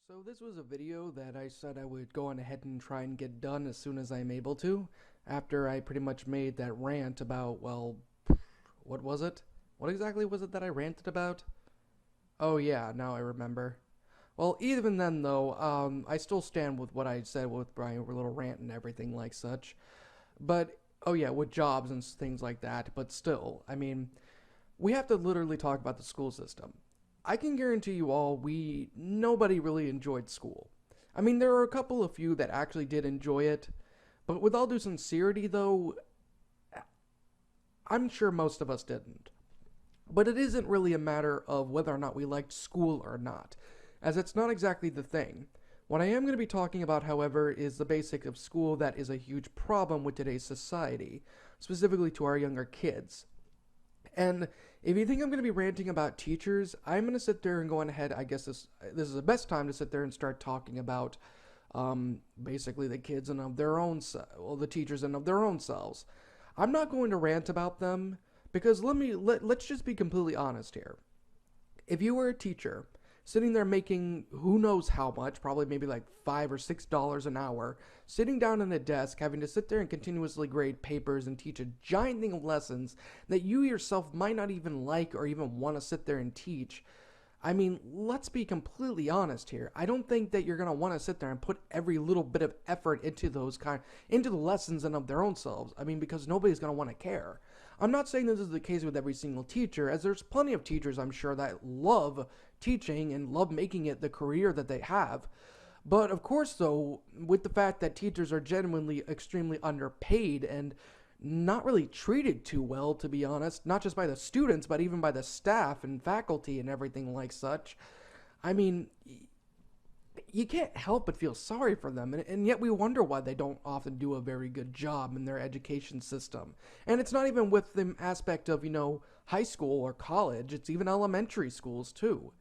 So this was a video that I said I would go on ahead and try and get done as soon as I'm able to, after I pretty much made that rant about, well, what was it? What exactly was it that I ranted about? Oh yeah, now I remember. Well, even then though, I still stand with what I said with my little rant and everything like such. But, oh yeah, with jobs and things like that, but still, we have to literally talk about the school system. I can guarantee you all, nobody really enjoyed school. There are a couple of few that actually did enjoy it, but with all due sincerity, though, I'm sure most of us didn't. But it isn't really a matter of whether or not we liked school or not, as it's not exactly the thing. What I am going to be talking about, however, is the basic of school that is a huge problem with today's society, specifically to our younger kids. And if you think I'm going to be ranting about teachers, I'm going to sit there and go on ahead. I guess this is the best time to sit there and start talking about basically the kids and of their own, the teachers and of their own selves. I'm not going to rant about them because let's just be completely honest here. If you were a teacher sitting there making who knows how much, probably maybe like $5 or $6 an hour, sitting down at a desk, having to sit there and continuously grade papers and teach a giant thing of lessons that you yourself might not even like or even want to sit there and teach. Let's be completely honest here. I don't think that you're gonna want to sit there and put every little bit of effort into into the lessons and of their own selves. Because nobody's gonna want to care. I'm not saying this is the case with every single teacher, as there's plenty of teachers I'm sure that love teaching and love making it the career that they have. But of course, though, with the fact that teachers are genuinely extremely underpaid and not really treated too well, to be honest, not just by the students, but even by the staff and faculty and everything like such. I mean, you can't help but feel sorry for them, and yet we wonder why they don't often do a very good job in their education system. And it's not even with the aspect of, high school or college, it's even elementary schools too.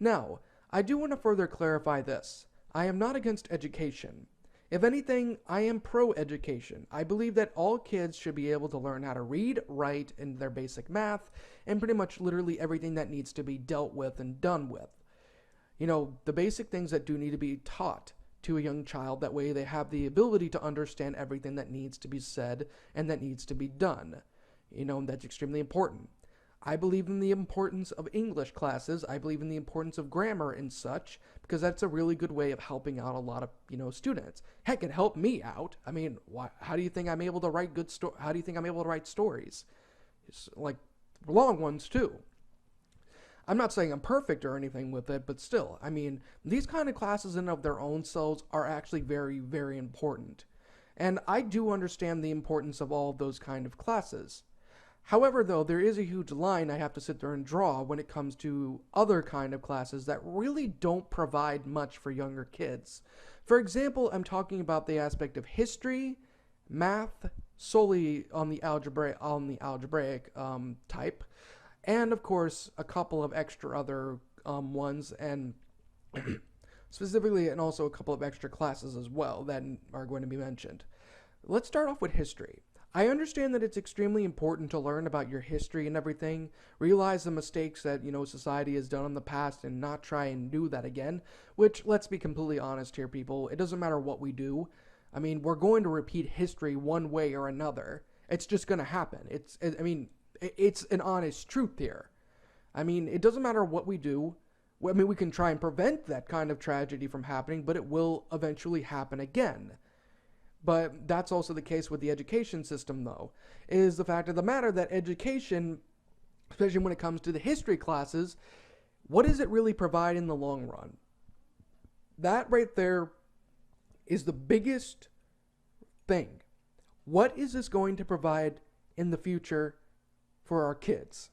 Now, I do want to further clarify this. I am not against education. If anything, I am pro-education. I believe that all kids should be able to learn how to read, write, and their basic math, and pretty much literally everything that needs to be dealt with and done with. The basic things that do need to be taught to a young child. That way they have the ability to understand everything that needs to be said and that needs to be done. That's extremely important. I believe in the importance of English classes. I believe in the importance of grammar and such, because that's a really good way of helping out a lot of, students. Heck, it helped me out. How do you think I'm able to write how do you think I'm able to write stories? It's like long ones too. I'm not saying I'm perfect or anything with it, but still, these kind of classes in of their own selves are actually very, very important. And I do understand the importance of all of those kind of classes. However, though, there is a huge line I have to sit there and draw when it comes to other kind of classes that really don't provide much for younger kids. For example, I'm talking about the aspect of history, math, solely on the algebraic type, and of course a couple of extra other ones, and specifically, and also a couple of extra classes as well that are going to be mentioned. Let's start off with history. I understand that it's extremely important to learn about your history and everything, realize the mistakes that, society has done in the past and not try and do that again, which, let's be completely honest here, people, it doesn't matter what we do. We're going to repeat history one way or another. It's just going to happen. It's an honest truth here. It doesn't matter what we do. We can try and prevent that kind of tragedy from happening, but it will eventually happen again. But that's also the case with the education system, though, is the fact of the matter that education, especially when it comes to the history classes, what does it really provide in the long run? That right there is the biggest thing. What is this going to provide in the future for our kids?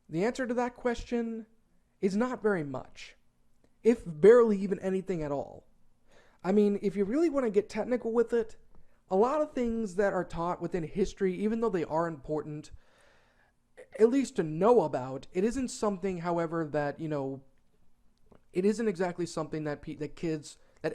The answer to that question is not very much, if barely even anything at all. If you really want to get technical with it, a lot of things that are taught within history, even though they are important, at least to know about, it isn't something, however, that, it isn't exactly something that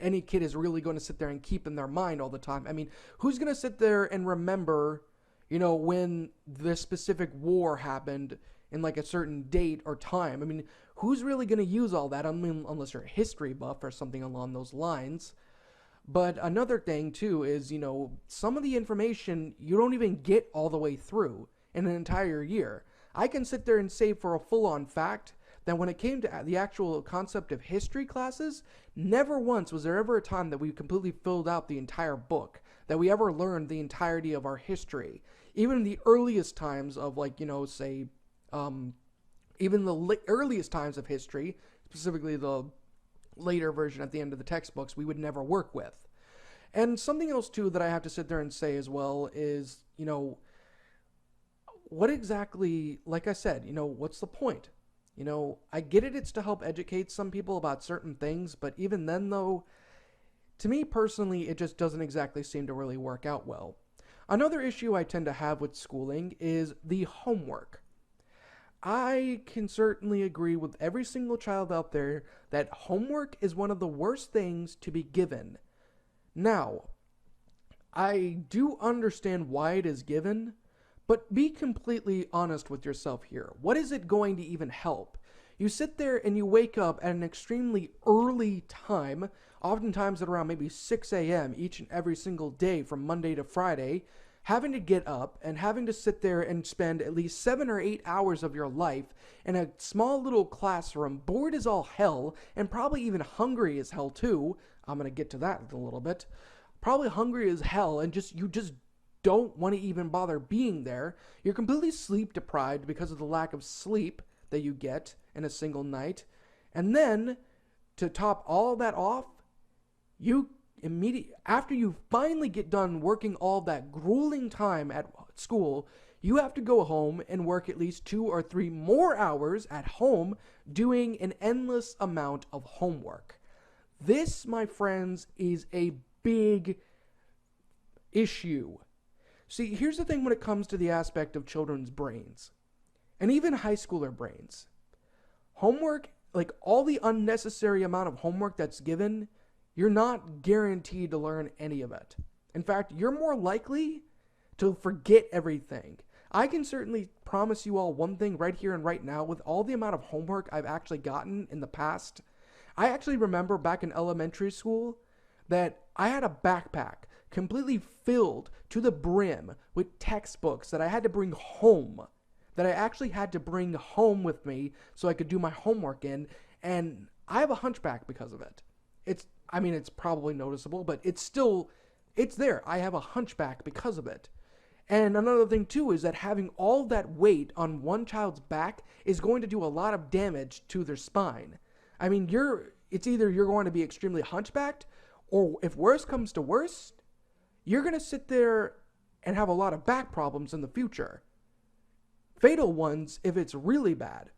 any kid is really going to sit there and keep in their mind all the time. Who's going to sit there and remember, when this specific war happened in like a certain date or time? who's really going to use all that? I mean, unless you're a history buff or something along those lines. But another thing, too, is, some of the information you don't even get all the way through in an entire year. I can sit there and say for a full-on fact that when it came to the actual concept of history classes, never once was there ever a time that we completely filled out the entire book, that we ever learned the entirety of our history. Even in the earliest times of, even the earliest times of history, specifically the later version at the end of the textbooks, we would never work with. And something else, too, that I have to sit there and say as well is, what exactly, like I said, what's the point? I get it, it's to help educate some people about certain things, but even then, though, to me personally, it just doesn't exactly seem to really work out well. Another issue I tend to have with schooling is the homework. I can certainly agree with every single child out there that homework is one of the worst things to be given. Now, I do understand why it is given, but be completely honest with yourself here. What is it going to even help? You sit there and you wake up at an extremely early time, oftentimes at around maybe 6 a.m. each and every single day from Monday to Friday, having to get up and having to sit there and spend at least 7 or 8 hours of your life in a small little classroom, bored as all hell, and probably even hungry as hell too. I'm going to get to that in a little bit. Probably hungry as hell, and you just don't want to even bother being there. You're completely sleep deprived because of the lack of sleep that you get in a single night. And then, to top all that off, after you finally get done working all that grueling time at school, you have to go home and work at least 2 or 3 more hours at home doing an endless amount of homework. This, my friends, is a big issue. See, here's the thing when it comes to the aspect of children's brains, and even high schooler brains. Homework, like all the unnecessary amount of homework that's given, you're not guaranteed to learn any of it. In fact, you're more likely to forget everything. I can certainly promise you all one thing right here and right now, with all the amount of homework I've actually gotten in the past. I actually remember back in elementary school that I had a backpack completely filled to the brim with textbooks that I had to bring home, that I actually had to bring home with me so I could do my homework in, and I have a hunchback because of it. It's probably noticeable, but it's there. I have a hunchback because of it. And another thing, too, is that having all that weight on one child's back is going to do a lot of damage to their spine. I mean, it's either you're going to be extremely hunchbacked, or if worse comes to worse, you're going to sit there and have a lot of back problems in the future. Fatal ones if it's really bad.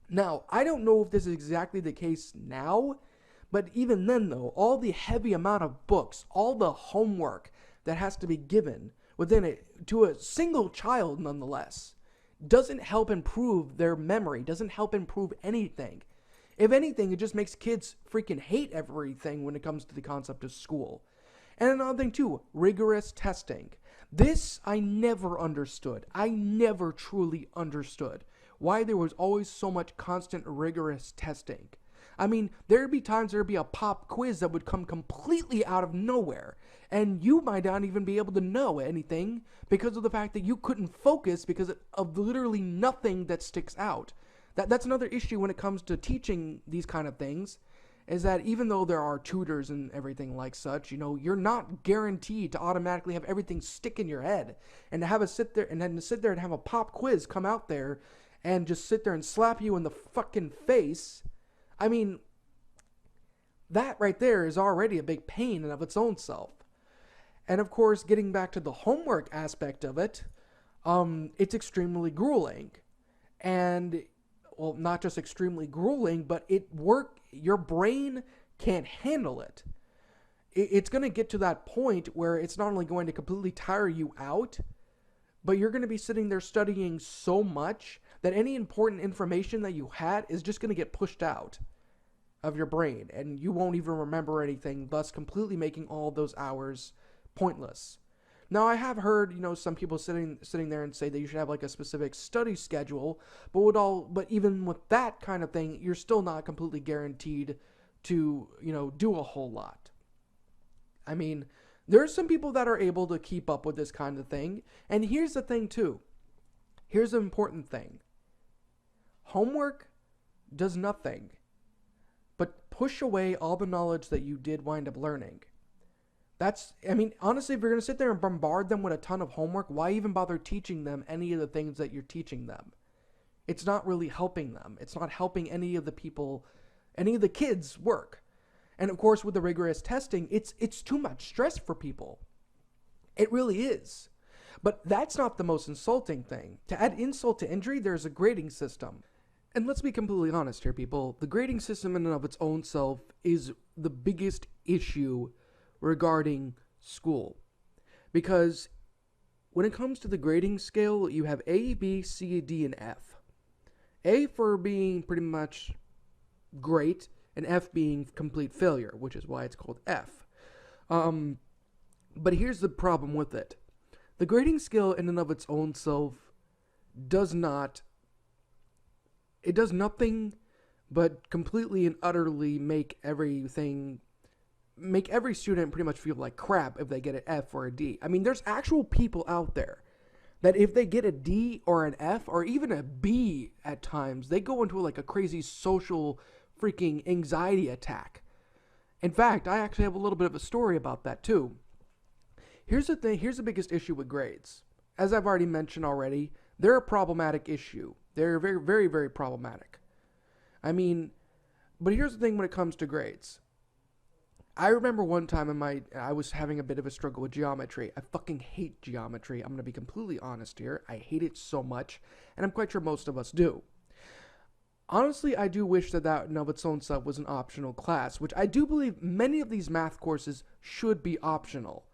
Now, I don't know if this is exactly the case now, but even then, though, all the heavy amount of books, all the homework that has to be given within it to a single child, nonetheless, doesn't help improve their memory, doesn't help improve anything. If anything, it just makes kids freaking hate everything when it comes to the concept of school. And another thing, too, rigorous testing. This I never understood. I never truly understood why there was always so much constant rigorous testing. I mean, there'd be times there'd be a pop quiz that would come completely out of nowhere, and you might not even be able to know anything because of the fact that you couldn't focus because of literally nothing that sticks out. That's another issue when it comes to teaching these kind of things, is that even though there are tutors and everything like such, you're not guaranteed to automatically have everything stick in your head, and to have sit there and have a pop quiz come out there and just sit there and slap you in the fucking face. I mean, that right there is already a big pain in of its own self. And of course, getting back to the homework aspect of it, it's extremely grueling. And, well, not just extremely grueling, but your brain can't handle it. It's going to get to that point where it's not only going to completely tire you out, but you're going to be sitting there studying so much that any important information that you had is just going to get pushed out of your brain, and you won't even remember anything, thus completely making all those hours pointless. Now, I have heard, some people sitting there and say that you should have like a specific study schedule, but even with that kind of thing, you're still not completely guaranteed to, do a whole lot. I mean, there's some people that are able to keep up with this kind of thing, and here's the thing too. Here's the important thing. Homework does nothing but push away all the knowledge that you did wind up learning. Honestly, if you're going to sit there and bombard them with a ton of homework, why even bother teaching them any of the things that you're teaching them? It's not really helping them. It's not helping any of the kids work. And of course, with the rigorous testing, it's too much stress for people. It really is. But that's not the most insulting thing. To add insult to injury, there's a grading system. And let's be completely honest here, people. The grading system in and of its own self is the biggest issue regarding school. Because when it comes to the grading scale, you have A, B, C, D, and F. A for being pretty much great, and F being complete failure, which is why it's called F. But here's the problem with it. The grading scale in and of its own self does nothing but completely and utterly make every student pretty much feel like crap if they get an F or a D. I mean, there's actual people out there that if they get a D or an F or even a B at times, they go into like a crazy social freaking anxiety attack. In fact, I actually have a little bit of a story about that too. Here's the thing. Here's the biggest issue with grades. As I've already mentioned already, they're a problematic issue. They're very, very, very problematic. But here's the thing when it comes to grades. I remember one time I was having a bit of a struggle with geometry. I fucking hate geometry. I'm going to be completely honest here. I hate it so much, and I'm quite sure most of us do. Honestly, I do wish that in of its own self was an optional class, which I do believe many of these math courses should be optional.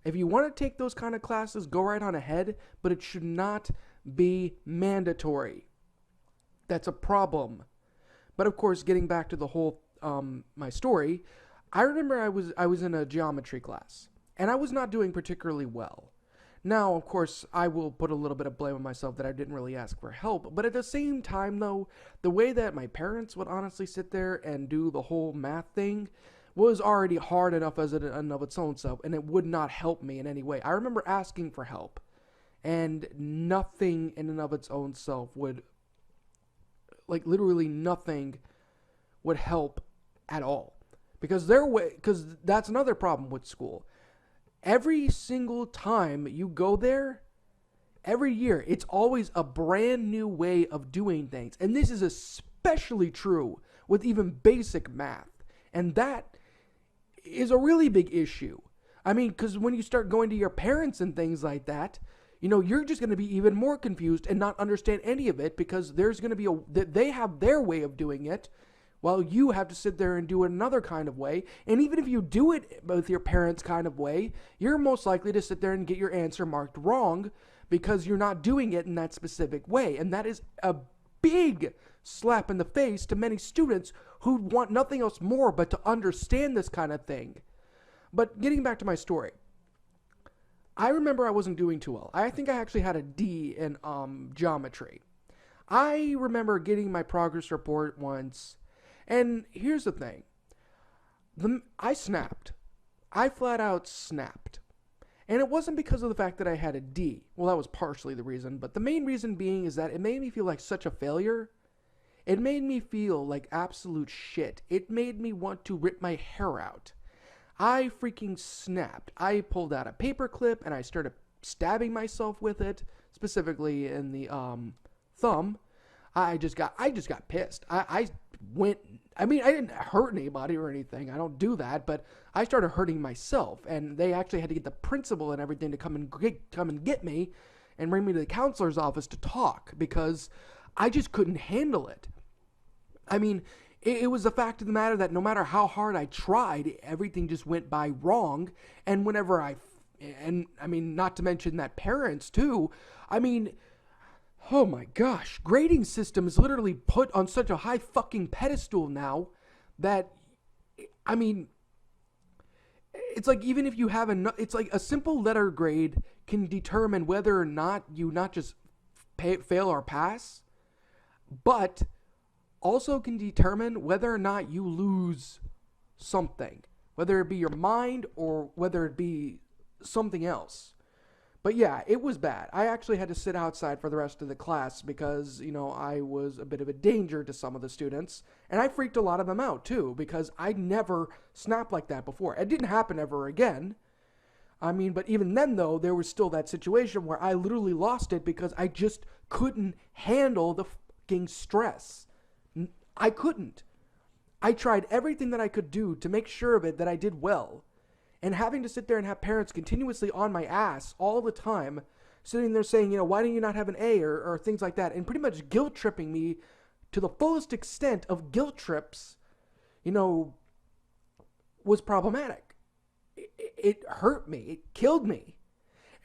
If you want to take those kind of classes, go right on ahead, but it should not be mandatory. That's a problem. But of course, getting back to the whole my story, I remember I was in a geometry class, and I was not doing particularly well. Now, of course, I will put a little bit of blame on myself that I didn't really ask for help, but at the same time, though, the way that my parents would honestly sit there and do the whole math thing was already hard enough as in and of its own self, and it would not help me in any way. I remember asking for help, and nothing in and of its own self would, like literally nothing would help at all. Because that's another problem with school. Every single time you go there, every year, it's always a brand new way of doing things. And this is especially true with even basic math. And that is a really big issue. Because when you start going to your parents and things like that, you're just going to be even more confused and not understand any of it because there's going to be they have their way of doing it while you have to sit there and do it another kind of way. And even if you do it with your parents' kind of way, you're most likely to sit there and get your answer marked wrong because you're not doing it in that specific way. And that is a big slap in the face to many students who want nothing else more but to understand this kind of thing. But getting back to my story, I remember I wasn't doing too well. I think I actually had a D in geometry. I remember getting my progress report once, and here's the thing. I snapped. I flat out snapped. And it wasn't because of the fact that I had a D. Well, that was partially the reason, but the main reason being is that it made me feel like such a failure. It made me feel like absolute shit. It made me want to rip my hair out. I freaking snapped. I pulled out a paper clip and I started stabbing myself with it, specifically in the thumb. I just got pissed. I didn't hurt anybody or anything. I don't do that, but I started hurting myself, and they actually had to get the principal and everything to come and get me and bring me to the counselor's office to talk because I just couldn't handle it. It was the fact of the matter that no matter how hard I tried, everything just went by wrong. And not to mention that parents too, oh my gosh, grading system is literally put on such a high fucking pedestal now that, it's like even if you have it's like a simple letter grade can determine whether or not you not just fail or pass, but also can determine whether or not you lose something, whether it be your mind or whether it be something else. But yeah, it was bad. I actually had to sit outside for the rest of the class because, I was a bit of a danger to some of the students. And I freaked a lot of them out too because I never snapped like that before. It didn't happen ever again. I mean, but even then though, there was still that situation where I literally lost it because I just couldn't handle the fucking stress. I couldn't. I tried everything that I could do to make sure of it that I did well. And having to sit there and have parents continuously on my ass all the time, sitting there saying, why do you not have an A or things like that, and pretty much guilt tripping me to the fullest extent of guilt trips, was problematic. It hurt me. It killed me.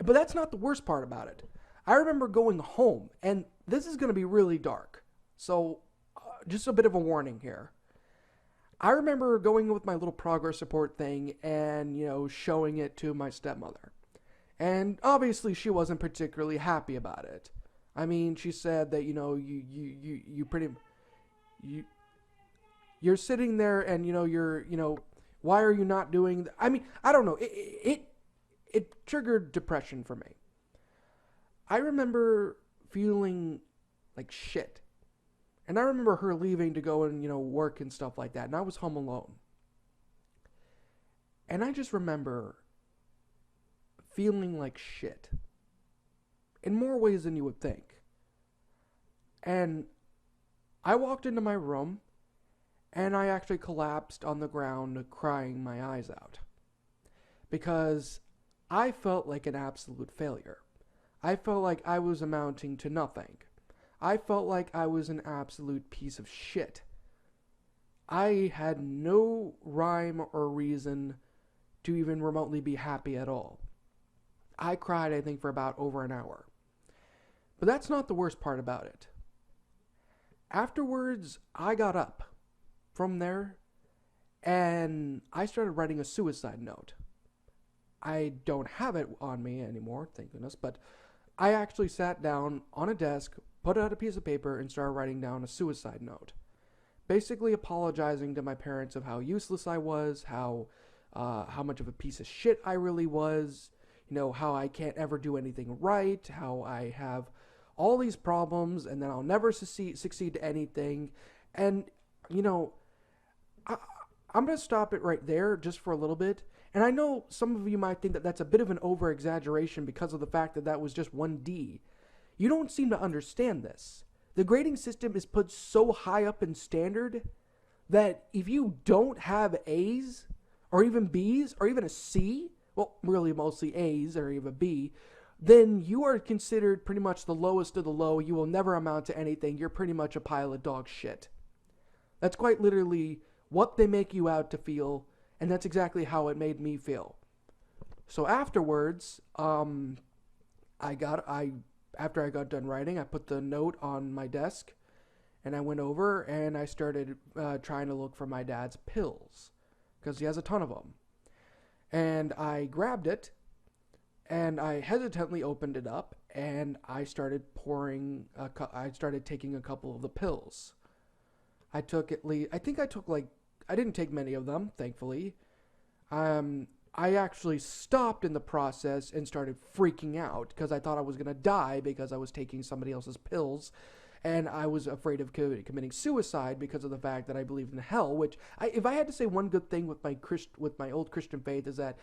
But that's not the worst part about it. I remember going home, and this is going to be really dark. So just a bit of a warning here. I remember going with my little progress report thing and, showing it to my stepmother. And obviously she wasn't particularly happy about it. I mean, she said that, you're sitting there and, why are you not doing I mean, I don't know. It triggered depression for me. I remember feeling like shit. And I remember her leaving to go and, work and stuff like that. And I was home alone. And I just remember feeling like shit. In more ways than you would think. And I walked into my room. And I actually collapsed on the ground, crying my eyes out. Because I felt like an absolute failure. I felt like I was amounting to nothing. I felt like I was an absolute piece of shit. I had no rhyme or reason to even remotely be happy at all. I cried, I think, for about over an hour. But that's not the worst part about it. Afterwards, I got up from there and I started writing a suicide note. I don't have it on me anymore, thank goodness, but I actually sat down on a desk, put out a piece of paper, and started writing down a suicide note. Basically apologizing to my parents of how useless I was, how much of a piece of shit I really was, how I can't ever do anything right, how I have all these problems, and then I'll never succeed to anything. And, I'm going to stop it right there just for a little bit. And I know some of you might think that that's a bit of an over-exaggeration because of the fact that that was just one D. You don't seem to understand this. The grading system is put so high up in standard that if you don't have A's or even B's or even a C, well, really mostly A's or even a B, then you are considered pretty much the lowest of the low. You will never amount to anything. You're pretty much a pile of dog shit. That's quite literally what they make you out to feel, and that's exactly how it made me feel. So afterwards, after I got done writing, I put the note on my desk, and I went over and I started trying to look for my dad's pills, because he has a ton of them. And I grabbed it, and I hesitantly opened it up, and I started taking a couple of the pills. I didn't take many of them, thankfully. I actually stopped in the process and started freaking out because I thought I was going to die because I was taking somebody else's pills. And I was afraid of committing suicide because of the fact that I believed in hell, which, if I had to say one good thing with my old Christian faith is that,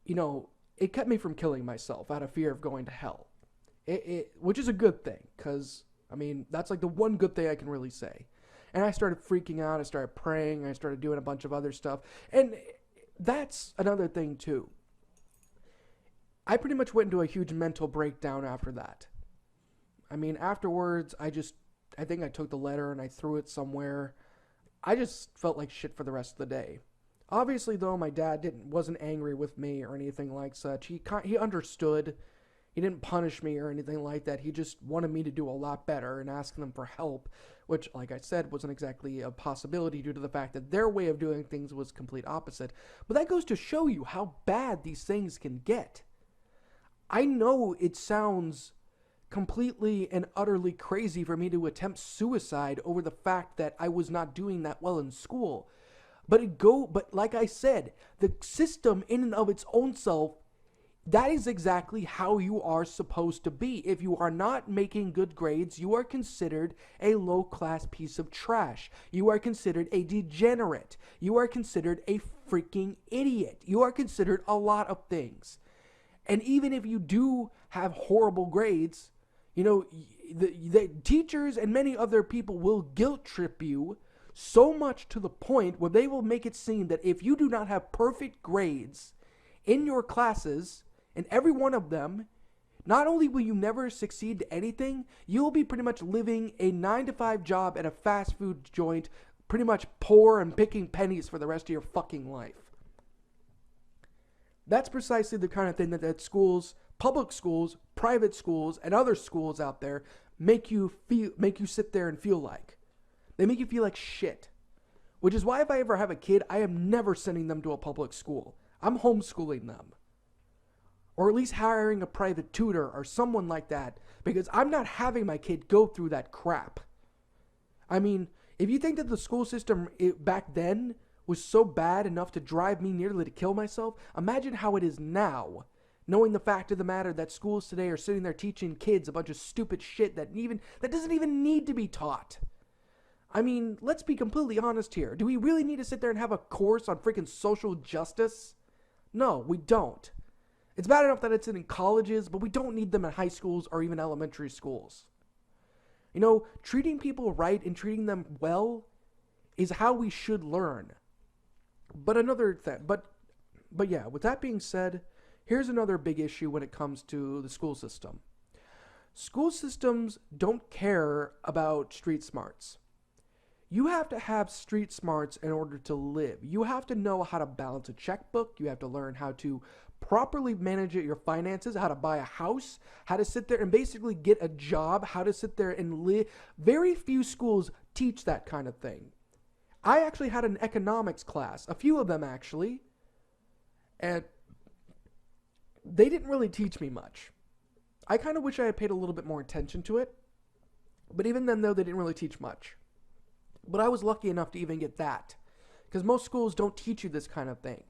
it kept me from killing myself out of fear of going to hell. Which is a good thing because, that's like the one good thing I can really say. And I started freaking out, I started praying, I started doing a bunch of other stuff. And that's another thing too. I pretty much went into a huge mental breakdown after that. Afterwards, I think I took the letter and I threw it somewhere. I just felt like shit for the rest of the day. Obviously, though, my dad wasn't angry with me or anything like such. He understood. He didn't punish me or anything like that. He just wanted me to do a lot better and ask them for help, which, like I said, wasn't exactly a possibility due to the fact that their way of doing things was complete opposite. But that goes to show you how bad these things can get. I know it sounds completely and utterly crazy for me to attempt suicide over the fact that I was not doing that well in school. But like I said, the system in and of its own self, that is exactly how you are supposed to be. If you are not making good grades, you are considered a low-class piece of trash. You are considered a degenerate. You are considered a freaking idiot. You are considered a lot of things. And even if you do have horrible grades, the teachers and many other people will guilt trip you so much to the point where they will make it seem that if you do not have perfect grades in your classes, in every one of them, not only will you never succeed to anything, you'll be pretty much living a 9-to-5 job at a fast food joint, pretty much poor and picking pennies for the rest of your fucking life. That's precisely the kind of thing that schools, public schools, private schools, and other schools out there make you sit there and feel like. They make you feel like shit. Which is why if I ever have a kid, I am never sending them to a public school. I'm homeschooling them. Or at least hiring a private tutor or someone like that, because I'm not having my kid go through that crap. I mean, if you think that the school system back then was so bad enough to drive me nearly to kill myself, imagine how it is now, knowing the fact of the matter that schools today are sitting there teaching kids a bunch of stupid shit that doesn't even need to be taught. I mean, let's be completely honest here. Do we really need to sit there and have a course on freaking social justice? No, we don't. It's bad enough that it's in colleges, but we don't need them in high schools or even elementary schools. Treating people right and treating them well is how we should learn. But yeah, with that being said, here's another big issue when it comes to the school system. School systems don't care about street smarts. You have to have street smarts in order to live. You have to know how to balance a checkbook. You have to learn how to properly manage your finances, how to buy a house, how to sit there and basically get a job, how to sit there and live. Very few schools teach that kind of thing. I actually had an economics class, a few of them actually, and they didn't really teach me much. I kind of wish I had paid a little bit more attention to it, but even then though, they didn't really teach much. But I was lucky enough to even get that, because most schools don't teach you this kind of thing.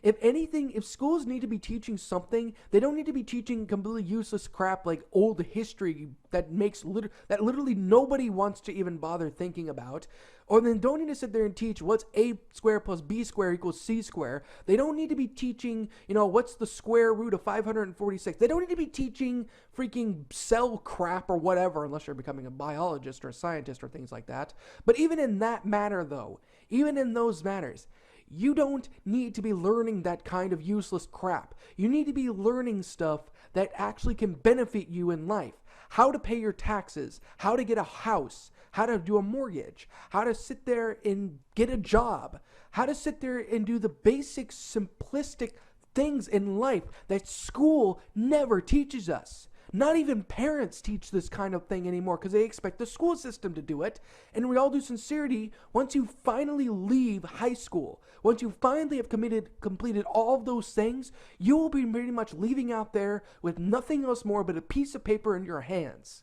If anything, if schools need to be teaching something, they don't need to be teaching completely useless crap like old history that literally nobody wants to even bother thinking about. Or then don't need to sit there and teach what's a squared plus b squared equals c squared. They don't need to be teaching, what's the square root of 546. They don't need to be teaching freaking cell crap or whatever, unless you're becoming a biologist or a scientist or things like that. But even in that matter, though, even in those matters, you don't need to be learning that kind of useless crap. You need to be learning stuff that actually can benefit you in life. How to pay your taxes, how to get a house, how to do a mortgage, how to sit there and get a job, how to sit there and do the basic simplistic things in life that school never teaches us. Not even parents teach this kind of thing anymore because they expect the school system to do it. And with all due sincerity, once you finally leave high school, once you finally have completed all of those things, you will be pretty much leaving out there with nothing else more but a piece of paper in your hands.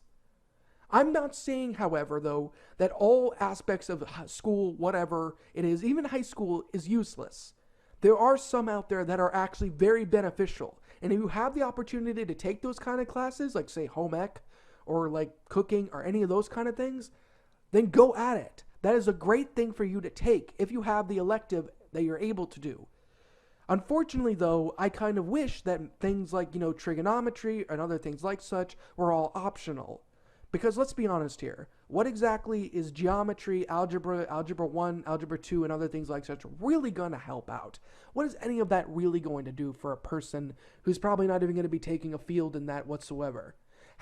I'm not saying, however, though, that all aspects of school, whatever it is, even high school, is useless. There are some out there that are actually very beneficial. And if you have the opportunity to take those kind of classes, like say home ec or like cooking or any of those kind of things, then go at it. That is a great thing for you to take if you have the elective that you're able to do. Unfortunately, though, I kind of wish that things like, trigonometry and other things like such were all optional. Because let's be honest here, what exactly is geometry, algebra, algebra 1, algebra 2, and other things like such really going to help out? What is any of that really going to do for a person who's probably not even going to be taking a field in that whatsoever?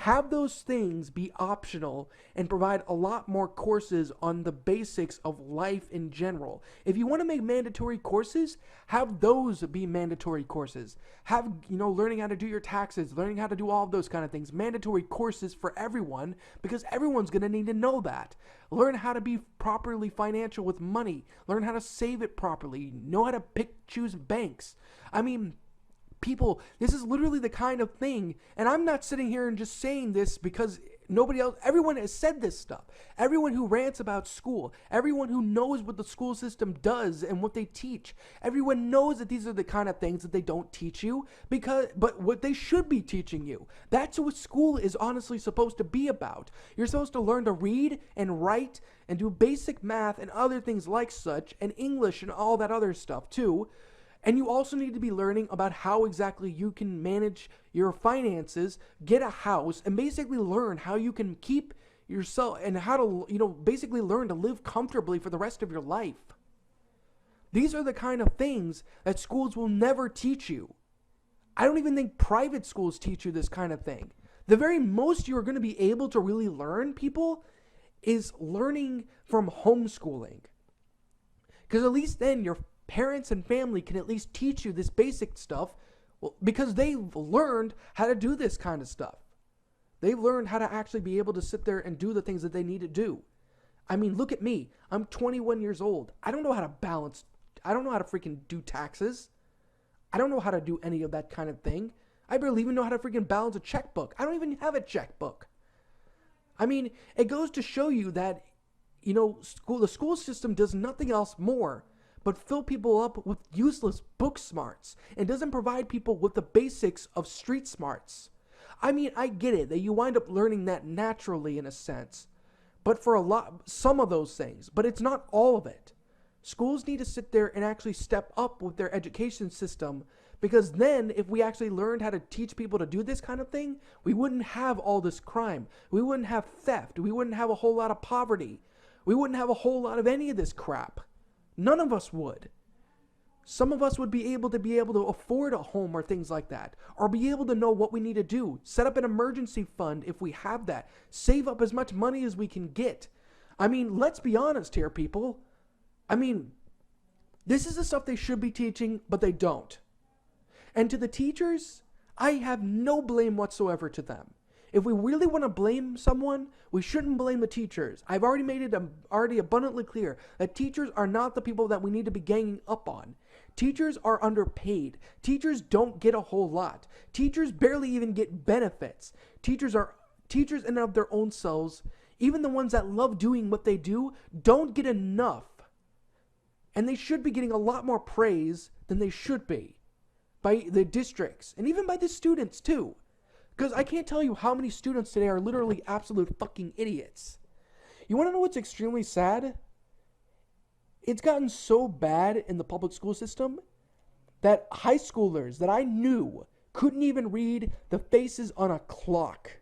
Have those things be optional and provide a lot more courses on the basics of life in general. If you want to make mandatory courses, have those be mandatory courses. Have, learning how to do your taxes, learning how to do all of those kind of things, mandatory courses for everyone, because everyone's going to need to know that. Learn how to be properly financial with money. Learn how to save it properly. Know how to choose banks. I mean, people, this is literally the kind of thing, and I'm not sitting here and just saying this because nobody else, everyone has said this stuff. Everyone who rants about school, everyone who knows what the school system does and what they teach, everyone knows that these are the kind of things that they don't teach you, but what they should be teaching you. That's what school is honestly supposed to be about. You're supposed to learn to read and write and do basic math and other things like such, and English and all that other stuff too. And you also need to be learning about how exactly you can manage your finances, get a house, and basically learn how you can keep yourself and how to, basically learn to live comfortably for the rest of your life. These are the kind of things that schools will never teach you. I don't even think private schools teach you this kind of thing. The very most you're going to be able to really learn, people, is learning from homeschooling. Because at least then your parents and family can at least teach you this basic stuff, because they've learned how to do this kind of stuff. They've learned how to actually be able to sit there and do the things that they need to do. I mean, look at me. I'm 21 years old. I don't know how to balance. I don't know how to freaking do taxes. I don't know how to do any of that kind of thing. I barely even know how to freaking balance a checkbook. I don't even have a checkbook. I mean, it goes to show you that, the school system does nothing else more but fill people up with useless book smarts and doesn't provide people with the basics of street smarts. I mean, I get it that you wind up learning that naturally in a sense, but for some of those things, but it's not all of it. Schools need to sit there and actually step up with their education system, because then if we actually learned how to teach people to do this kind of thing, we wouldn't have all this crime. We wouldn't have theft. We wouldn't have a whole lot of poverty. We wouldn't have a whole lot of any of this crap. None of us would. Some of us would be able to afford a home or things like that, or be able to know what we need to do. Set up an emergency fund if we have that. Save up as much money as we can get. I mean, let's be honest here, people. I mean, this is the stuff they should be teaching, but they don't. And to the teachers, I have no blame whatsoever to them. If we really want to blame someone, we shouldn't blame the teachers. I've already made it already abundantly clear that teachers are not the people that we need to be ganging up on. Teachers are underpaid. Teachers don't get a whole lot. Teachers barely even get benefits. Teachers in and of their own selves, even the ones that love doing what they do, don't get enough. And they should be getting a lot more praise than they should be by the districts and even by the students too. Because I can't tell you how many students today are literally absolute fucking idiots. You want to know what's extremely sad? It's gotten so bad in the public school system that high schoolers that I knew couldn't even read the faces on a clock.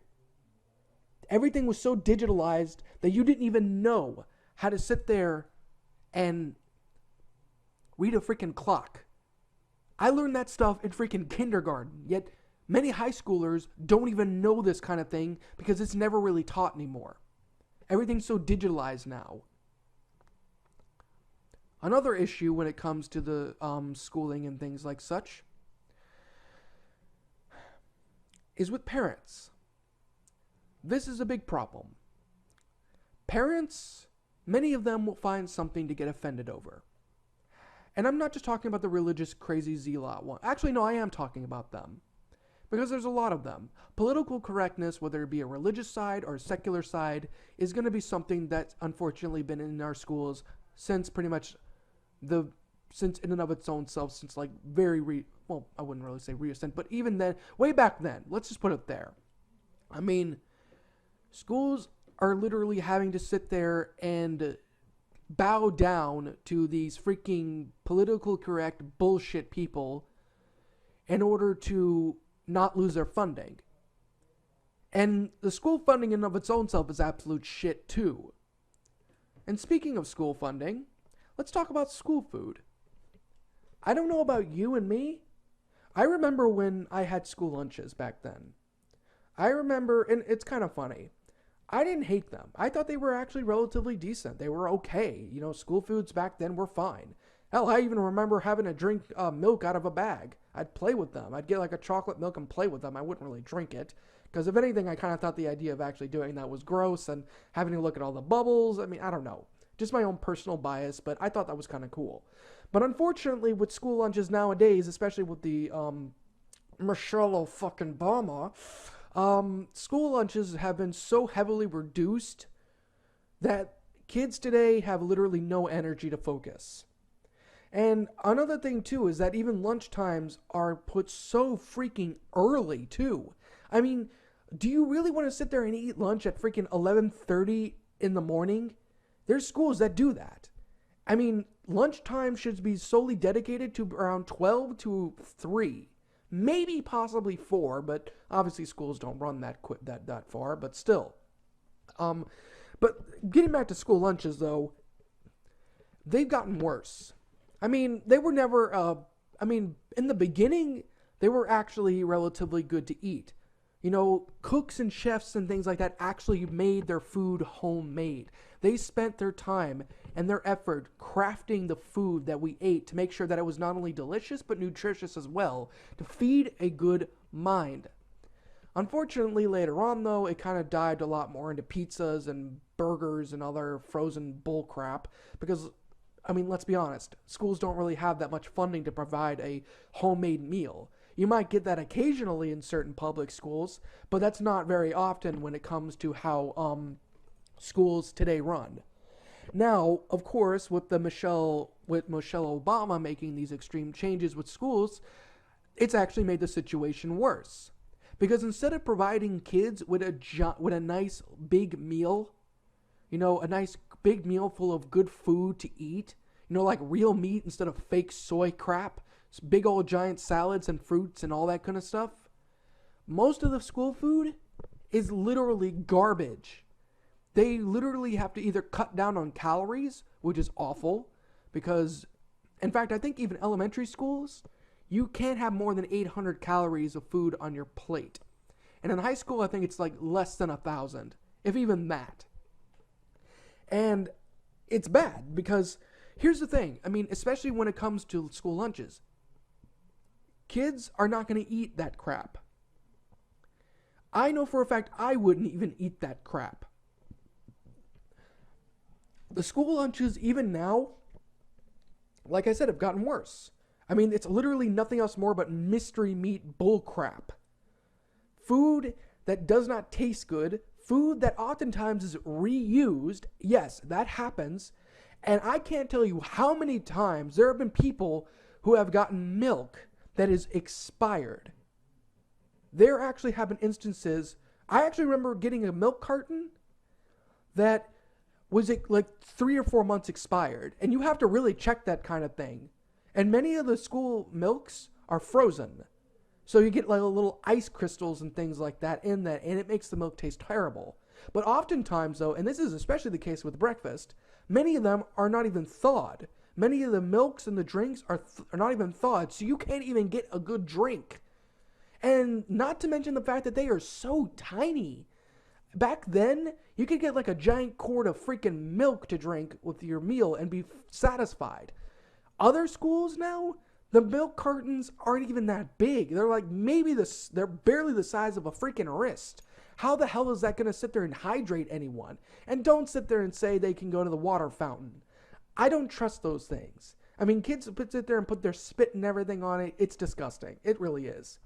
Everything was so digitalized that you didn't even know how to sit there and read a freaking clock. I learned that stuff in freaking kindergarten, yet many high schoolers don't even know this kind of thing because it's never really taught anymore. Everything's so digitalized now. Another issue when it comes to the schooling and things like such is with parents. This is a big problem. Parents, many of them will find something to get offended over. And I'm not just talking about the religious crazy zealot one. Actually, no, I am talking about them. Because there's a lot of them. Political correctness, whether it be a religious side or a secular side, is going to be something that's unfortunately been in our schools since pretty much since in and of its own self, since like I wouldn't really say recent, but even then, way back then, let's just put it there. I mean, schools are literally having to sit there and bow down to these freaking political correct bullshit people in order to not lose their funding. And the school funding in and of its own self is absolute shit too. And speaking of school funding, let's talk about school food. I don't know about you and me. I remember when I had school lunches back then. I remember, and it's kind of funny. I didn't hate them. I thought they were actually relatively decent. They were okay. School foods back then were fine. Hell, I even remember having to drink milk out of a bag. I'd play with them. I'd get like a chocolate milk and play with them. I wouldn't really drink it. Because if anything, I kind of thought the idea of actually doing that was gross and having to look at all the bubbles. I mean, I don't know. Just my own personal bias, but I thought that was kind of cool. But unfortunately, with school lunches nowadays, especially with the Michelle fucking Obama, school lunches have been so heavily reduced that kids today have literally no energy to focus. And another thing too is that even lunch times are put so freaking early too. I mean, do you really want to sit there and eat lunch at freaking 11:30 in the morning? There's schools that do that. I mean, lunchtime should be solely dedicated to around 12 to 3. Maybe possibly 4, but obviously schools don't run that far, but still. But getting back to school lunches though, they've gotten worse. I mean, they were never in the beginning they were actually relatively good to eat. Cooks and chefs and things like that actually made their food homemade. They spent their time and their effort crafting the food that we ate to make sure that it was not only delicious but nutritious as well, to feed a good mind. Unfortunately, later on though, it kind of dived a lot more into pizzas and burgers and other frozen bull crap because, I mean, let's be honest, schools don't really have that much funding to provide a homemade meal. You might get that occasionally in certain public schools, but that's not very often when it comes to how schools today run. Now, of course, with Michelle Obama making these extreme changes with schools, it's actually made the situation worse. Because instead of providing kids with a nice big meal, a nice big meal full of good food to eat, like real meat instead of fake soy crap, big old giant salads and fruits and all that kind of stuff, most of the school food is literally garbage. They literally have to either cut down on calories, which is awful, because, in fact, I think even elementary schools, you can't have more than 800 calories of food on your plate. And in high school, I think it's like less than 1,000, if even that. And it's bad, because here's the thing. I mean, especially when it comes to school lunches, kids are not going to eat that crap. I know for a fact I wouldn't even eat that crap. The school lunches, even now, like I said, have gotten worse. I mean, it's literally nothing else more but mystery meat bull crap. Food that does not taste good, food that oftentimes is reused. Yes, that happens. And I can't tell you how many times there have been people who have gotten milk that is expired. There actually have been instances. I actually remember getting a milk carton that was like 3 or 4 months expired. And you have to really check that kind of thing. And many of the school milks are frozen. So you get like little ice crystals and things like that in that, and it makes the milk taste terrible. But oftentimes though, and this is especially the case with breakfast, many of them are not even thawed. Many of the milks and the drinks are not even thawed, so you can't even get a good drink. And not to mention the fact that they are so tiny. Back then, you could get like a giant quart of freaking milk to drink with your meal and be satisfied. Other schools now, the milk cartons aren't even that big. They're like they're barely the size of a freaking wrist. How the hell is that going to sit there and hydrate anyone? And don't sit there and say they can go to the water fountain. I don't trust those things. I mean, kids sit there and put their spit and everything on it. It's disgusting. It really is.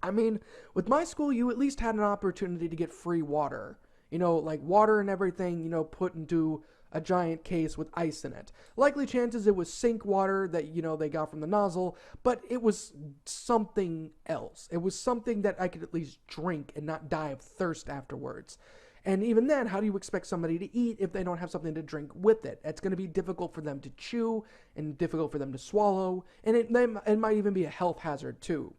I mean, with my school, you at least had an opportunity to get free water. Like water and everything, put into a giant case with ice in it. Likely chances it was sink water that, they got from the nozzle, but it was something else. It was something that I could at least drink and not die of thirst afterwards. And even then, how do you expect somebody to eat if they don't have something to drink with it? It's going to be difficult for them to chew and difficult for them to swallow, and it might even be a health hazard too.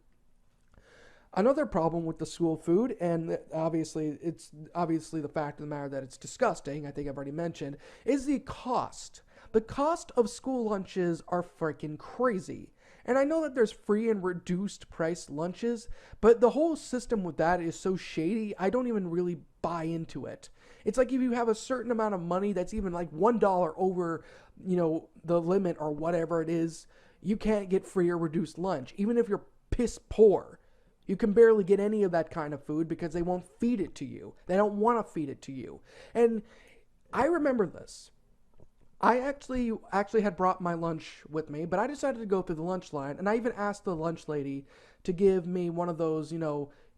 Another problem with the school food, and it's obviously the fact of the matter that it's disgusting, I think I've already mentioned, is the cost. The cost of school lunches are freaking crazy. And I know that there's free and reduced price lunches, but the whole system with that is so shady, I don't even really buy into it. It's like if you have a certain amount of money that's even like $1 over, the limit or whatever it is, you can't get free or reduced lunch. Even if you're piss poor, you can barely get any of that kind of food because they won't feed it to you. They don't want to feed it to you. And I remember this. I actually had brought my lunch with me, but I decided to go through the lunch line, and I even asked the lunch lady to give me one of those,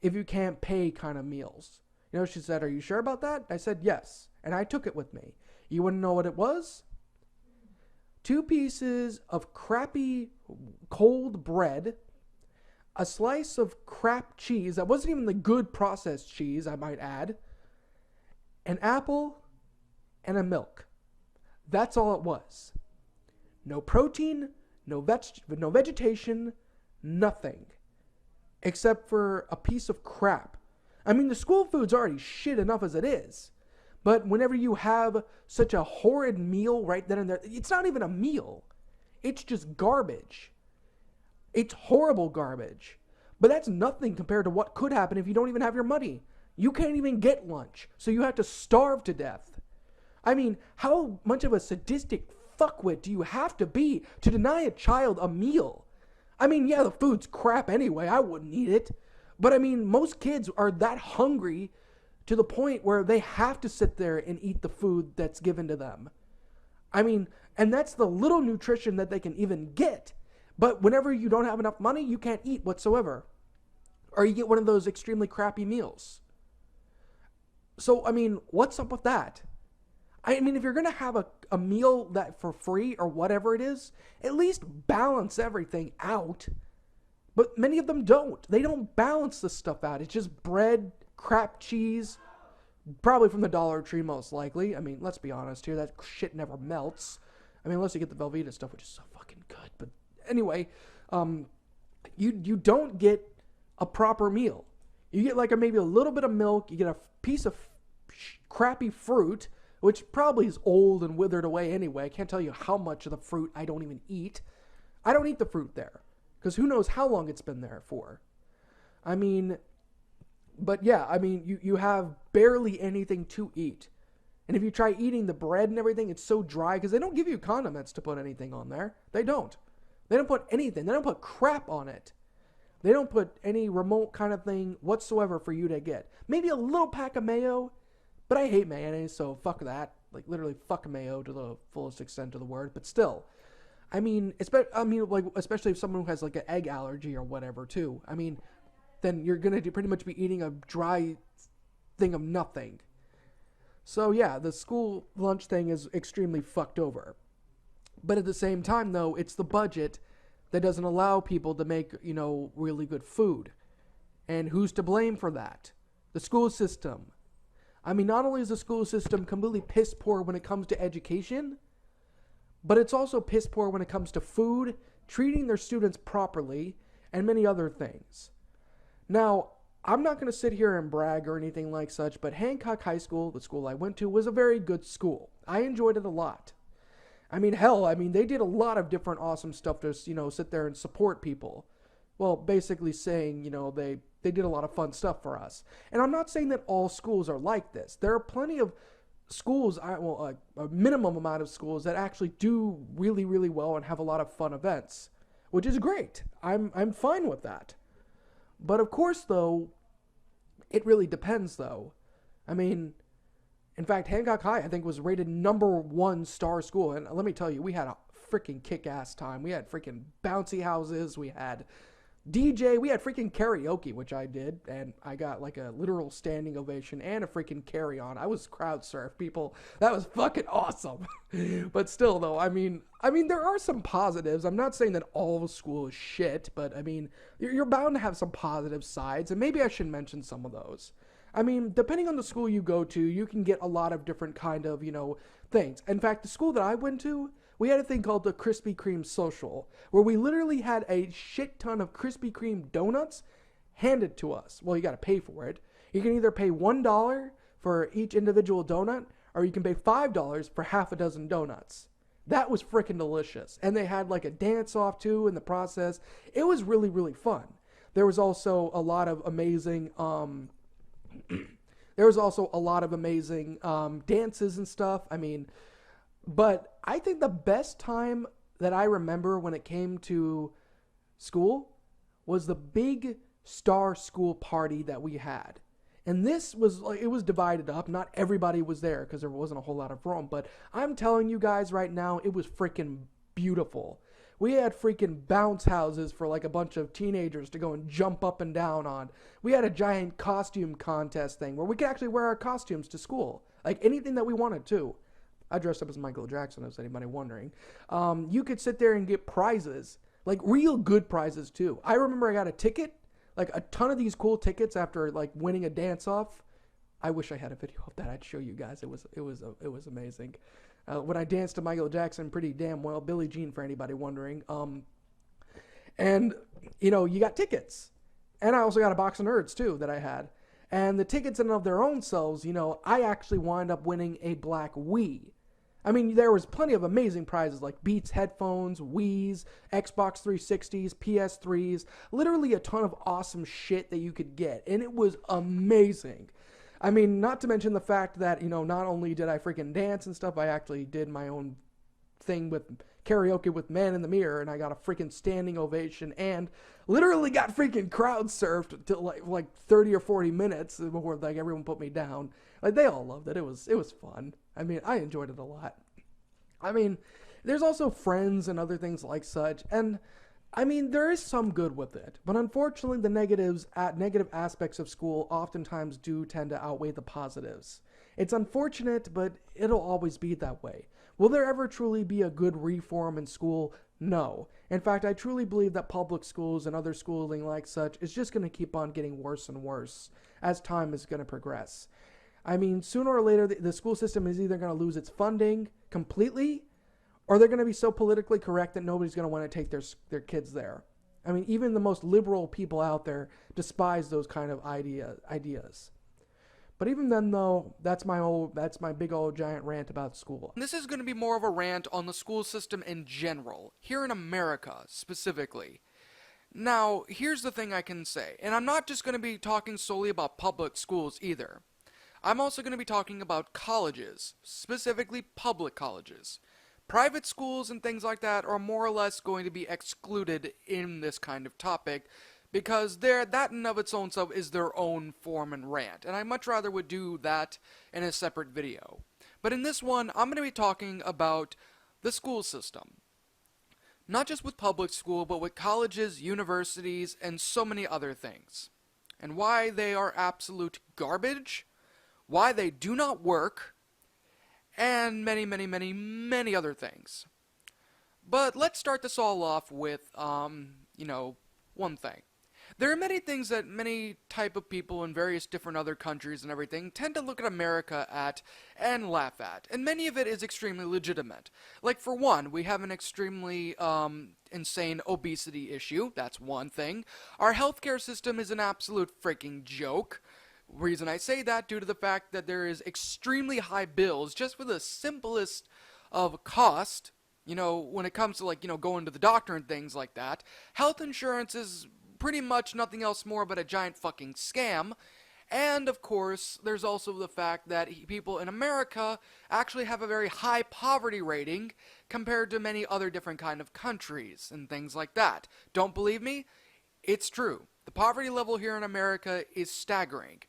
if you can't pay kind of meals. She said, "Are you sure about that?" I said, "Yes." And I took it with me. You want to know what it was? 2 pieces of crappy cold bread, a slice of crap cheese that wasn't even the good processed cheese, I might add, an apple, and a milk. That's all it was. No protein, no vegetation, nothing. Except for a piece of crap. I mean, the school food's already shit enough as it is. But whenever you have such a horrid meal right then and there, it's not even a meal. It's just garbage. It's horrible garbage. But that's nothing compared to what could happen if you don't even have your money. You can't even get lunch, so you have to starve to death. I mean, how much of a sadistic fuckwit do you have to be to deny a child a meal? I mean, yeah, the food's crap anyway. I wouldn't eat it. But I mean, most kids are that hungry to the point where they have to sit there and eat the food that's given to them. I mean, and that's the little nutrition that they can even get. But whenever you don't have enough money, you can't eat whatsoever. Or you get one of those extremely crappy meals. So, I mean, what's up with that? I mean, if you're going to have a meal that for free or whatever it is, at least balance everything out. But many of them don't. They don't balance this stuff out. It's just bread, crap cheese, probably from the Dollar Tree most likely. I mean, let's be honest here. That shit never melts. I mean, unless you get the Velveeta stuff, which is so fucking good. But anyway, you don't get a proper meal. You get like maybe a little bit of milk. You get a piece of crappy fruit, which probably is old and withered away anyway. I can't tell you how much of the fruit I don't even eat. I don't eat the fruit there, because who knows how long it's been there for. I mean, but yeah, I mean, you have barely anything to eat. And if you try eating the bread and everything, it's so dry, because they don't give you condiments to put anything on there. They don't. They don't put anything. They don't put crap on it. They don't put any remote kind of thing whatsoever for you to get. Maybe a little pack of mayo. But I hate mayonnaise, so fuck that. Like, literally fuck mayo to the fullest extent of the word. But still, I mean, especially if someone who has like an egg allergy or whatever too. I mean, then you're gonna pretty much be eating a dry thing of nothing. So yeah, the school lunch thing is extremely fucked over. But at the same time, though, it's the budget that doesn't allow people to make, really good food. And who's to blame for that? The school system. I mean, not only is the school system completely piss poor when it comes to education, but it's also piss poor when it comes to food, treating their students properly, and many other things. Now, I'm not going to sit here and brag or anything like such, but Hancock High School, the school I went to, was a very good school. I enjoyed it a lot. I mean, hell, they did a lot of different awesome stuff to, sit there and support people. Well, basically saying, they did a lot of fun stuff for us. And I'm not saying that all schools are like this. There are plenty of schools, a minimum amount of schools that actually do really, really well and have a lot of fun events, which is great. I'm fine with that. But of course, though, it really depends, though. I mean, in fact, Hancock High, I think, was rated #1 star school. And let me tell you, we had a freaking kick-ass time. We had freaking bouncy houses. We had DJ. We had freaking karaoke, which I did. And I got like a literal standing ovation and a freaking carry-on. I was crowd surf, people. That was fucking awesome. But still, though, I mean, there are some positives. I'm not saying that all of school is shit, but I mean, you're bound to have some positive sides. And maybe I should mention some of those. I mean, depending on the school you go to, you can get a lot of different kind of, things. In fact, the school that I went to, we had a thing called the Krispy Kreme Social, where we literally had a shit ton of Krispy Kreme donuts handed to us. Well, you got to pay for it. You can either pay $1 for each individual donut, or you can pay $5 for half a dozen donuts. That was freaking delicious. And they had like a dance off too in the process. It was really, really fun. There was also a lot of amazing dances and stuff. I mean, but I think the best time that I remember when it came to school was the big star school party that we had. And this was like, it was divided up. Not everybody was there because there wasn't a whole lot of room. But I'm telling you guys right now, it was freaking beautiful. We had freaking bounce houses for like a bunch of teenagers to go and jump up and down on. We had a giant costume contest thing where we could actually wear our costumes to school. Like anything that we wanted to. I dressed up as Michael Jackson, if anybody wondering. You could sit there and get prizes. Like real good prizes too. I remember I got a ticket. Like a ton of these cool tickets after like winning a dance off. I wish I had a video of that. I'd show you guys. It was amazing. When I danced to Michael Jackson pretty damn well, Billie Jean for anybody wondering. And you know, you got tickets. And I also got a box of Nerds too that I had. And the tickets in and of their own selves, you know, I actually wind up winning a black Wii. I mean, there was plenty of amazing prizes like Beats headphones, Wii's, Xbox 360s, PS3s, literally a ton of awesome shit that you could get. And it was amazing. I mean, not to mention the fact that, you know, not only did I freaking dance and stuff, I actually did my own thing with karaoke with Man in the Mirror, and I got a freaking standing ovation and literally got freaking crowd surfed to like 30 or 40 minutes before like everyone put me down. Like they all loved it. It was fun. I mean, I enjoyed it a lot. I mean, there's also Friends and other things like such, and I mean, there is some good with it, but unfortunately the negative aspects of school oftentimes do tend to outweigh the positives. It's unfortunate, but it'll always be that way. Will there ever truly be a good reform in school? No. In fact, I truly believe that public schools and other schooling like such is just going to keep on getting worse and worse as time is going to progress. I mean, sooner or later, the school system is either going to lose its funding completely, or they're going to be so politically correct that nobody's going to want to take their kids there. I mean, even the most liberal people out there despise those kind of ideas. But even then, though, that's my big old giant rant about school. This is going to be more of a rant on the school system in general, here in America specifically. Now, here's the thing I can say, and I'm not just going to be talking solely about public schools either. I'm also going to be talking about colleges, specifically public colleges. Private schools and things like that are more or less going to be excluded in this kind of topic because that in of its own self is their own form and rant, and I much rather would do that in a separate video. But in this one, I'm going to be talking about the school system. Not just with public school, but with colleges, universities, and so many other things. And why they are absolute garbage, why they do not work, and many, many, many, many other things. But let's start this all off with, one thing. There are many things that many type of people in various different other countries and everything tend to look at America at and laugh at, and many of it is extremely legitimate. Like for one, we have an extremely insane obesity issue. That's one thing. Our healthcare system is an absolute freaking joke. Reason I say that due to the fact that there is extremely high bills just for the simplest of cost, when it comes to going to the doctor and things like that. Health insurance is pretty much nothing else more but a giant fucking scam. And of course, there's also the fact that people in America actually have a very high poverty rating compared to many other different kind of countries and things like that. Don't believe me? It's true. The poverty level here in America is staggering.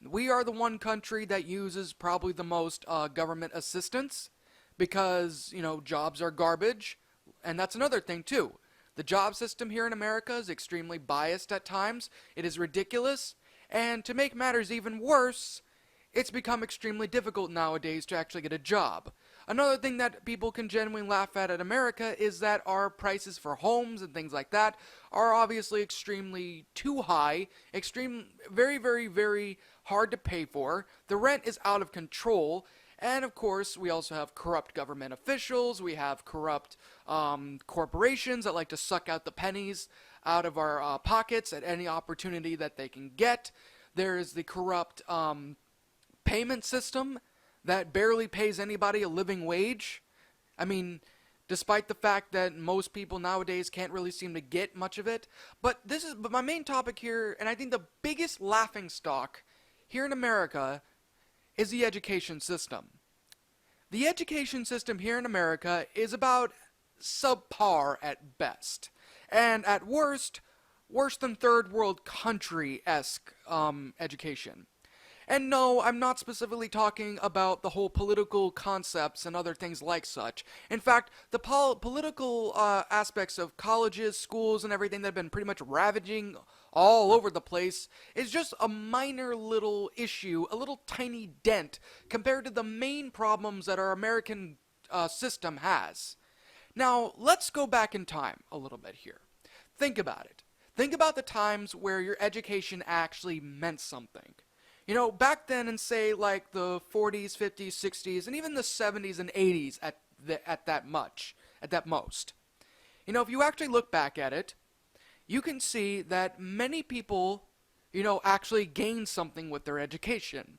We are the one country that uses probably the most government assistance because, jobs are garbage. And that's another thing, too. The job system here in America is extremely biased at times. It is ridiculous. And to make matters even worse, it's become extremely difficult nowadays to actually get a job. Another thing that people can genuinely laugh at in America is that our prices for homes and things like that are obviously extremely too high, very, very, very hard to pay for. The rent is out of control. And of course, we also have corrupt government officials, we have corrupt corporations that like to suck out the pennies out of our pockets at any opportunity that they can get. There is the corrupt payment system that barely pays anybody a living wage. I mean, despite the fact that most people nowadays can't really seem to get much of it. But my main topic here, and I think the biggest laughing stock here in America, is the education system. The education system here in America is about subpar at best, and at worst, worse than third world country-esque education. And no, I'm not specifically talking about the whole political concepts and other things like such. In fact, the political aspects of colleges, schools, and everything that have been pretty much ravaging all over the place is just a minor little issue, a little tiny dent compared to the main problems that our American system has. Now, let's go back in time a little bit here. Think about it. Think about the times where your education actually meant something. You know, back then in, say, like the 40s, 50s, 60s, and even the 70s and 80s at that most. You know, if you actually look back at it, you can see that many people, you know, actually gained something with their education.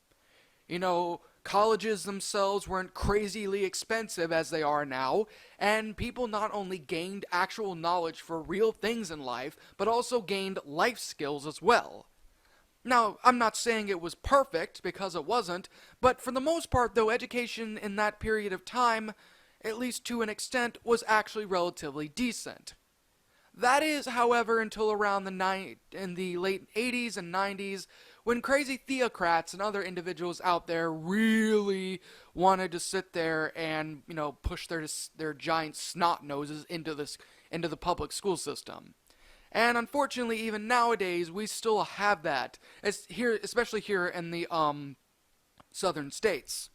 You know, colleges themselves weren't crazily expensive as they are now, and people not only gained actual knowledge for real things in life, but also gained life skills as well. Now, I'm not saying it was perfect, because it wasn't, but for the most part, though, education in that period of time, at least to an extent, was actually relatively decent. That is, however, until around in the late 80s and 90s, when crazy theocrats and other individuals out there really wanted to sit there and, you know, push their giant snot noses into the public school system. And unfortunately, even nowadays, we still have that, especially here in the southern states.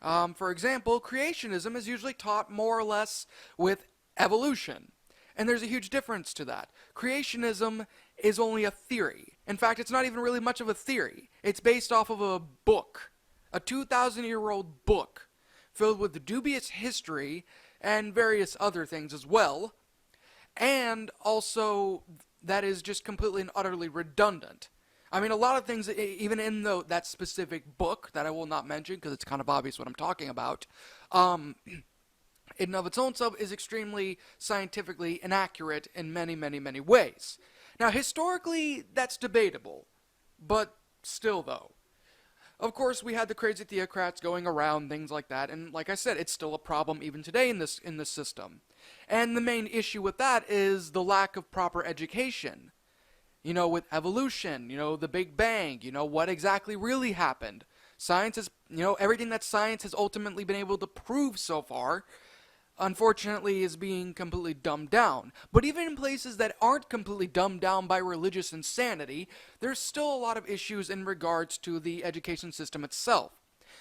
For example, creationism is usually taught more or less with evolution. And there's a huge difference to that. Creationism is only a theory. In fact, it's not even really much of a theory. It's based off of a book, a 2,000-year-old book, filled with dubious history and various other things as well. And also, that is just completely and utterly redundant. I mean, a lot of things, even in that specific book that I will not mention because it's kind of obvious what I'm talking about, in and of its own self is extremely scientifically inaccurate in many, many, many ways. Now, historically, that's debatable, but still, though. Of course, we had the crazy theocrats going around, things like that, and like I said, it's still a problem even today in this system. And the main issue with that is the lack of proper education. You know, with evolution, you know, the Big Bang, you know, what exactly really happened. Science is, you know, everything that science has ultimately been able to prove so far, unfortunately, is being completely dumbed down. But even in places that aren't completely dumbed down by religious insanity, there's still a lot of issues in regards to the education system itself.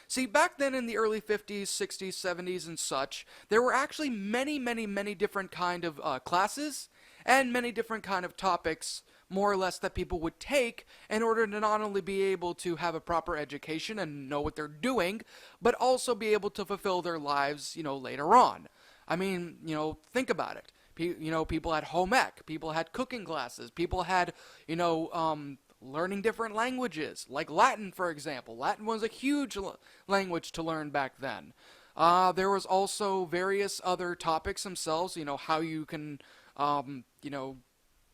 See, back then in the early 50s, 60s, 70s, and such, there were actually many, many, many different kind of classes and many different kind of topics, more or less, that people would take in order to not only be able to have a proper education and know what they're doing, but also be able to fulfill their lives, you know, later on. I mean, you know, think about it. You know, people had home ec, people had cooking classes, people had, you know, learning different languages, like Latin, for example. Latin was a huge language to learn back then. There was also various other topics themselves, you know, how you can, you know,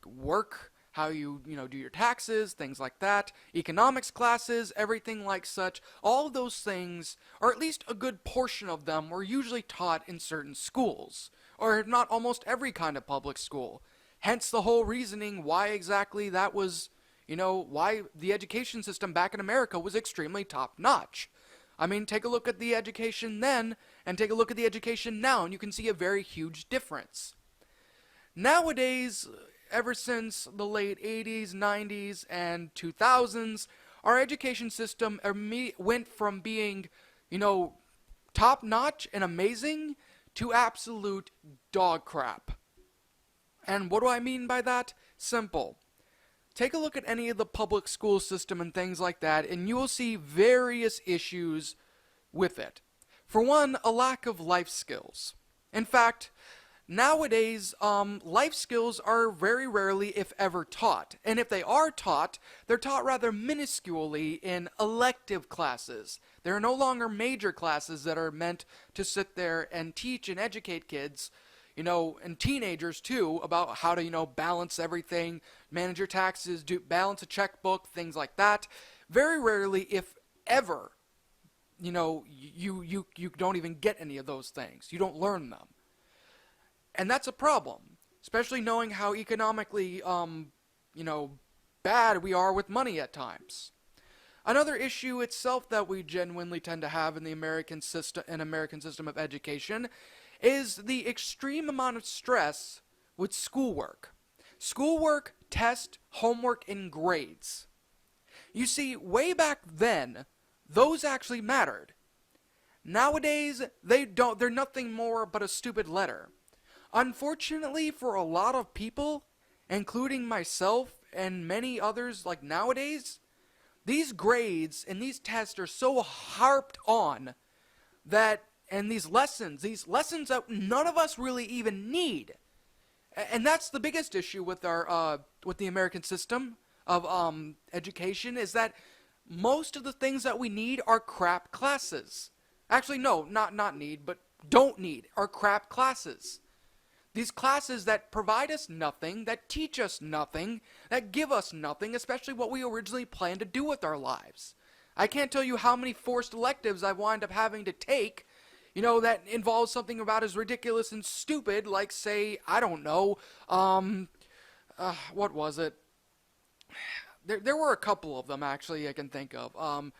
work, how you know, do your taxes, things like that, economics classes, everything like such. All of those things, or at least a good portion of them, were usually taught in certain schools, or if not almost every kind of public school. Hence the whole reasoning why exactly that was, you know, why the education system back in America was extremely top-notch. I mean, take a look at the education then, and take a look at the education now, and you can see a very huge difference. Nowadays, ever since the late 80s, 90s, and 2000s, our education system went from being, you know, top-notch and amazing to absolute dog crap. And what do I mean by that? Simple. Take a look at any of the public school system and things like that, and you will see various issues with it. For one, a lack of life skills. In fact, nowadays, life skills are very rarely, if ever, taught. And if they are taught, they're taught rather minusculely in elective classes. There are no longer major classes that are meant to sit there and teach and educate kids, and teenagers too, about how to, balance everything, manage your taxes, balance a checkbook, things like that. Very rarely, if ever, you don't even get any of those things. You don't learn them. And that's a problem, especially knowing how economically, bad we are with money at times. Another issue itself that we genuinely tend to have in the American system of education is the extreme amount of stress with schoolwork. Schoolwork, test, homework, and grades. You see, way back then, those actually mattered. Nowadays, they don't. They're nothing more but a stupid letter. Unfortunately, for a lot of people, including myself and many others like nowadays, these grades and these tests are so harped on that, and these lessons that none of us really even need. And that's the biggest issue with with the American system of education, is that most of the things that we need are crap classes. Actually, no, not need, but don't need, are crap classes. These classes that provide us nothing, that teach us nothing, that give us nothing, especially what we originally planned to do with our lives. I can't tell you how many forced electives I've wound up having to take, that involves something about as ridiculous and stupid, like, say, I don't know, what was it? There were a couple of them, actually, I can think of.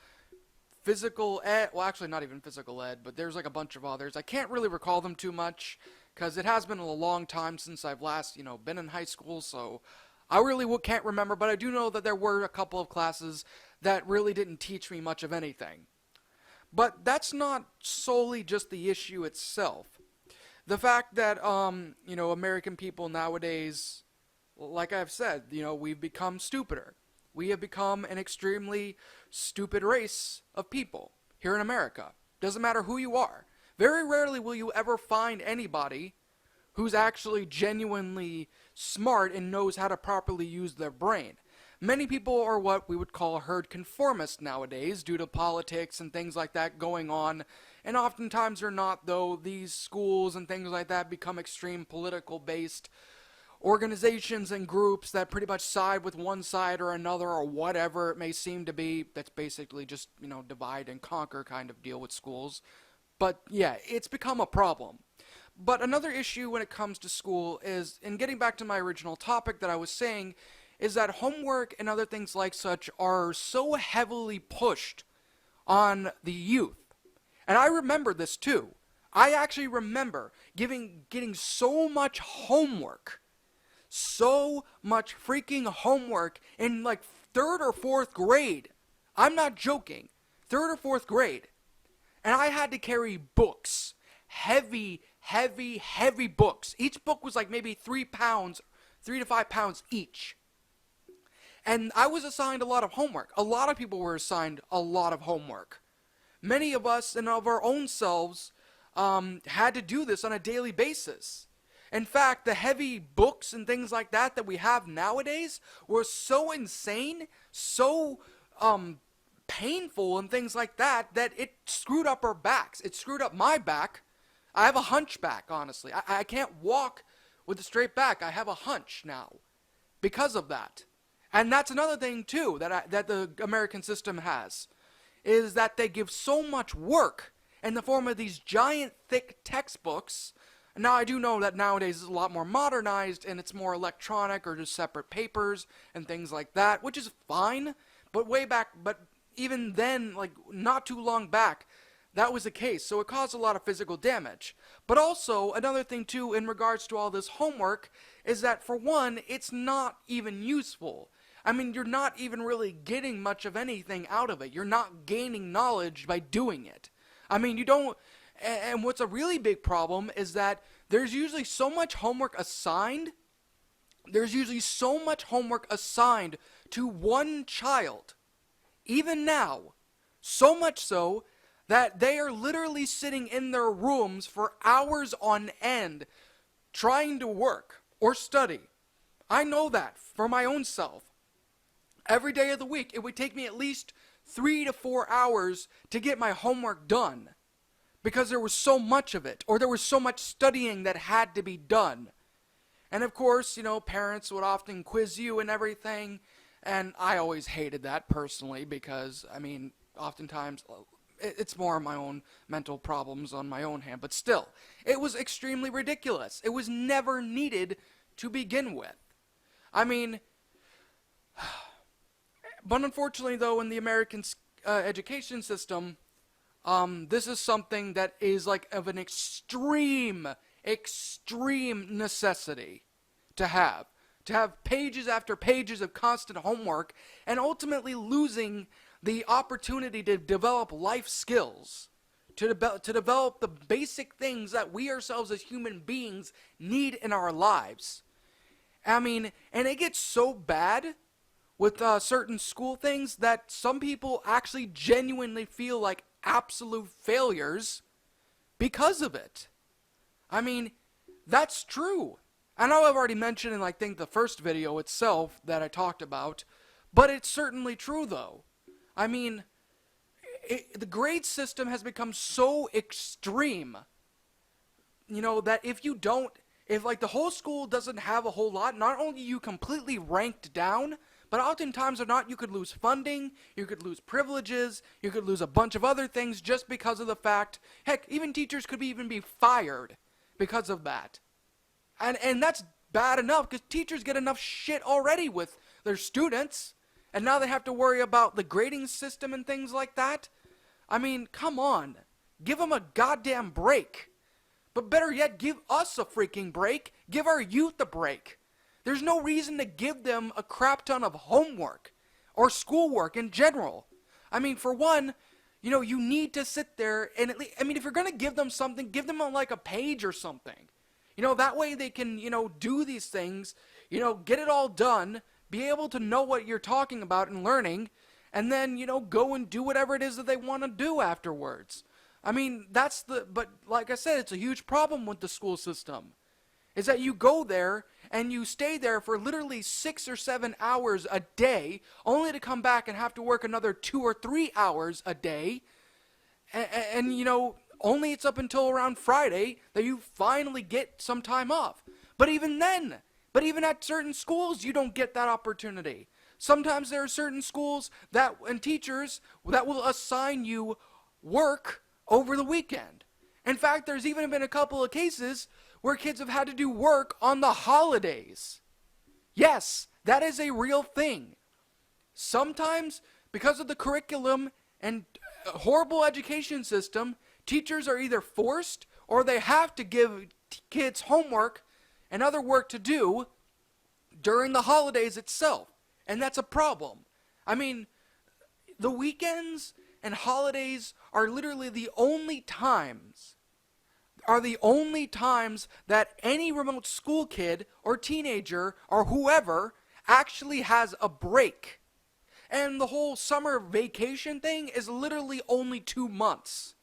Physical ed, well, actually, not even physical ed, but there's like a bunch of others. I can't really recall them too much, because it has been a long time since I've last, been in high school, so I really can't remember, but I do know that there were a couple of classes that really didn't teach me much of anything. But that's not solely just the issue itself. The fact that, American people nowadays, like I've said, we've become stupider. We have become an extremely stupid race of people here in America. Doesn't matter who you are. Very rarely will you ever find anybody who's actually genuinely smart and knows how to properly use their brain. Many people are what we would call herd conformists nowadays due to politics and things like that going on. And oftentimes or not, though, these schools and things like that become extreme political based organizations and groups that pretty much side with one side or another, or whatever it may seem to be. That's basically just, divide and conquer kind of deal with schools. But yeah, it's become a problem. But another issue when it comes to school is, and getting back to my original topic that I was saying, is that homework and other things like such are so heavily pushed on the youth. And I remember this too. I actually remember getting so much homework, so much freaking homework in like 3rd or 4th grade. I'm not joking. 3rd or 4th grade. And I had to carry books. Heavy books. Each book was like maybe 3 to 5 pounds each. And I was assigned a lot of homework. A lot of people were assigned a lot of homework. Many of us and of our own selves had to do this on a daily basis. In fact, the heavy books and things like that we have nowadays were so insane, so painful and things like that it screwed up our backs. It screwed up my back. I have a hunchback, honestly. I can't walk with a straight back. I have a hunch now because of that. And that's another thing, too, that the American system has, is that they give so much work in the form of these giant, thick textbooks. Now, I do know that nowadays it's a lot more modernized, and it's more electronic or just separate papers and things like that, which is fine. But even then, like, not too long back, that was the case. So it caused a lot of physical damage. But also, another thing, too, in regards to all this homework, is that, for one, it's not even useful. I mean, you're not even really getting much of anything out of it. You're not gaining knowledge by doing it. I mean, you don't... And what's a really big problem is that there's usually so much homework assigned. There's usually so much homework assigned to one child. Even now. So much so that they are literally sitting in their rooms for hours on end trying to work or study. I know that for my own self. Every day of the week, it would take me at least 3 to 4 hours to get my homework done because there was so much of it, or there was so much studying that had to be done. And of course, parents would often quiz you and everything, and I always hated that personally because, oftentimes it's more of my own mental problems on my own hand, but still, it was extremely ridiculous. It was never needed to begin with. But unfortunately, though, in the American education system, this is something that is like of an extreme necessity to have. To have pages after pages of constant homework and ultimately losing the opportunity to develop life skills. To develop the basic things that we ourselves as human beings need in our lives. And it gets so bad with certain school things that some people actually genuinely feel like absolute failures because of it. That's true. I know I've already mentioned in, I think, the first video itself that I talked about, but it's certainly true, though. The grade system has become so extreme, that if the whole school doesn't have a whole lot, not only are you completely ranked down, but oftentimes or not, you could lose funding, you could lose privileges, you could lose a bunch of other things just because of the fact, heck, even teachers could even be fired because of that. And that's bad enough, because teachers get enough shit already with their students, and now they have to worry about the grading system and things like that. Come on. Give them a goddamn break. But better yet, give us a freaking break. Give our youth a break. There's no reason to give them a crap ton of homework or schoolwork in general. For one, you need to sit there and at least, if you're going to give them something, give them like a page or something. That way they can, do these things, get it all done, be able to know what you're talking about and learning, and then, go and do whatever it is that they want to do afterwards. But like I said, it's a huge problem with the school system. Is that you go there and you stay there for literally 6 or 7 hours a day, only to come back and have to work another 2 or 3 hours a day. And only it's up until around Friday that you finally get some time off. But even at certain schools, you don't get that opportunity. Sometimes there are certain schools and teachers that will assign you work over the weekend. In fact, there's even been a couple of cases where kids have had to do work on the holidays. Yes, that is a real thing. Sometimes, because of the curriculum and horrible education system, teachers are either forced or they have to give kids homework and other work to do during the holidays itself. And that's a problem. The weekends and holidays are literally the only times that any remote school kid or teenager or whoever actually has a break. And the whole summer vacation thing is literally only 2 months.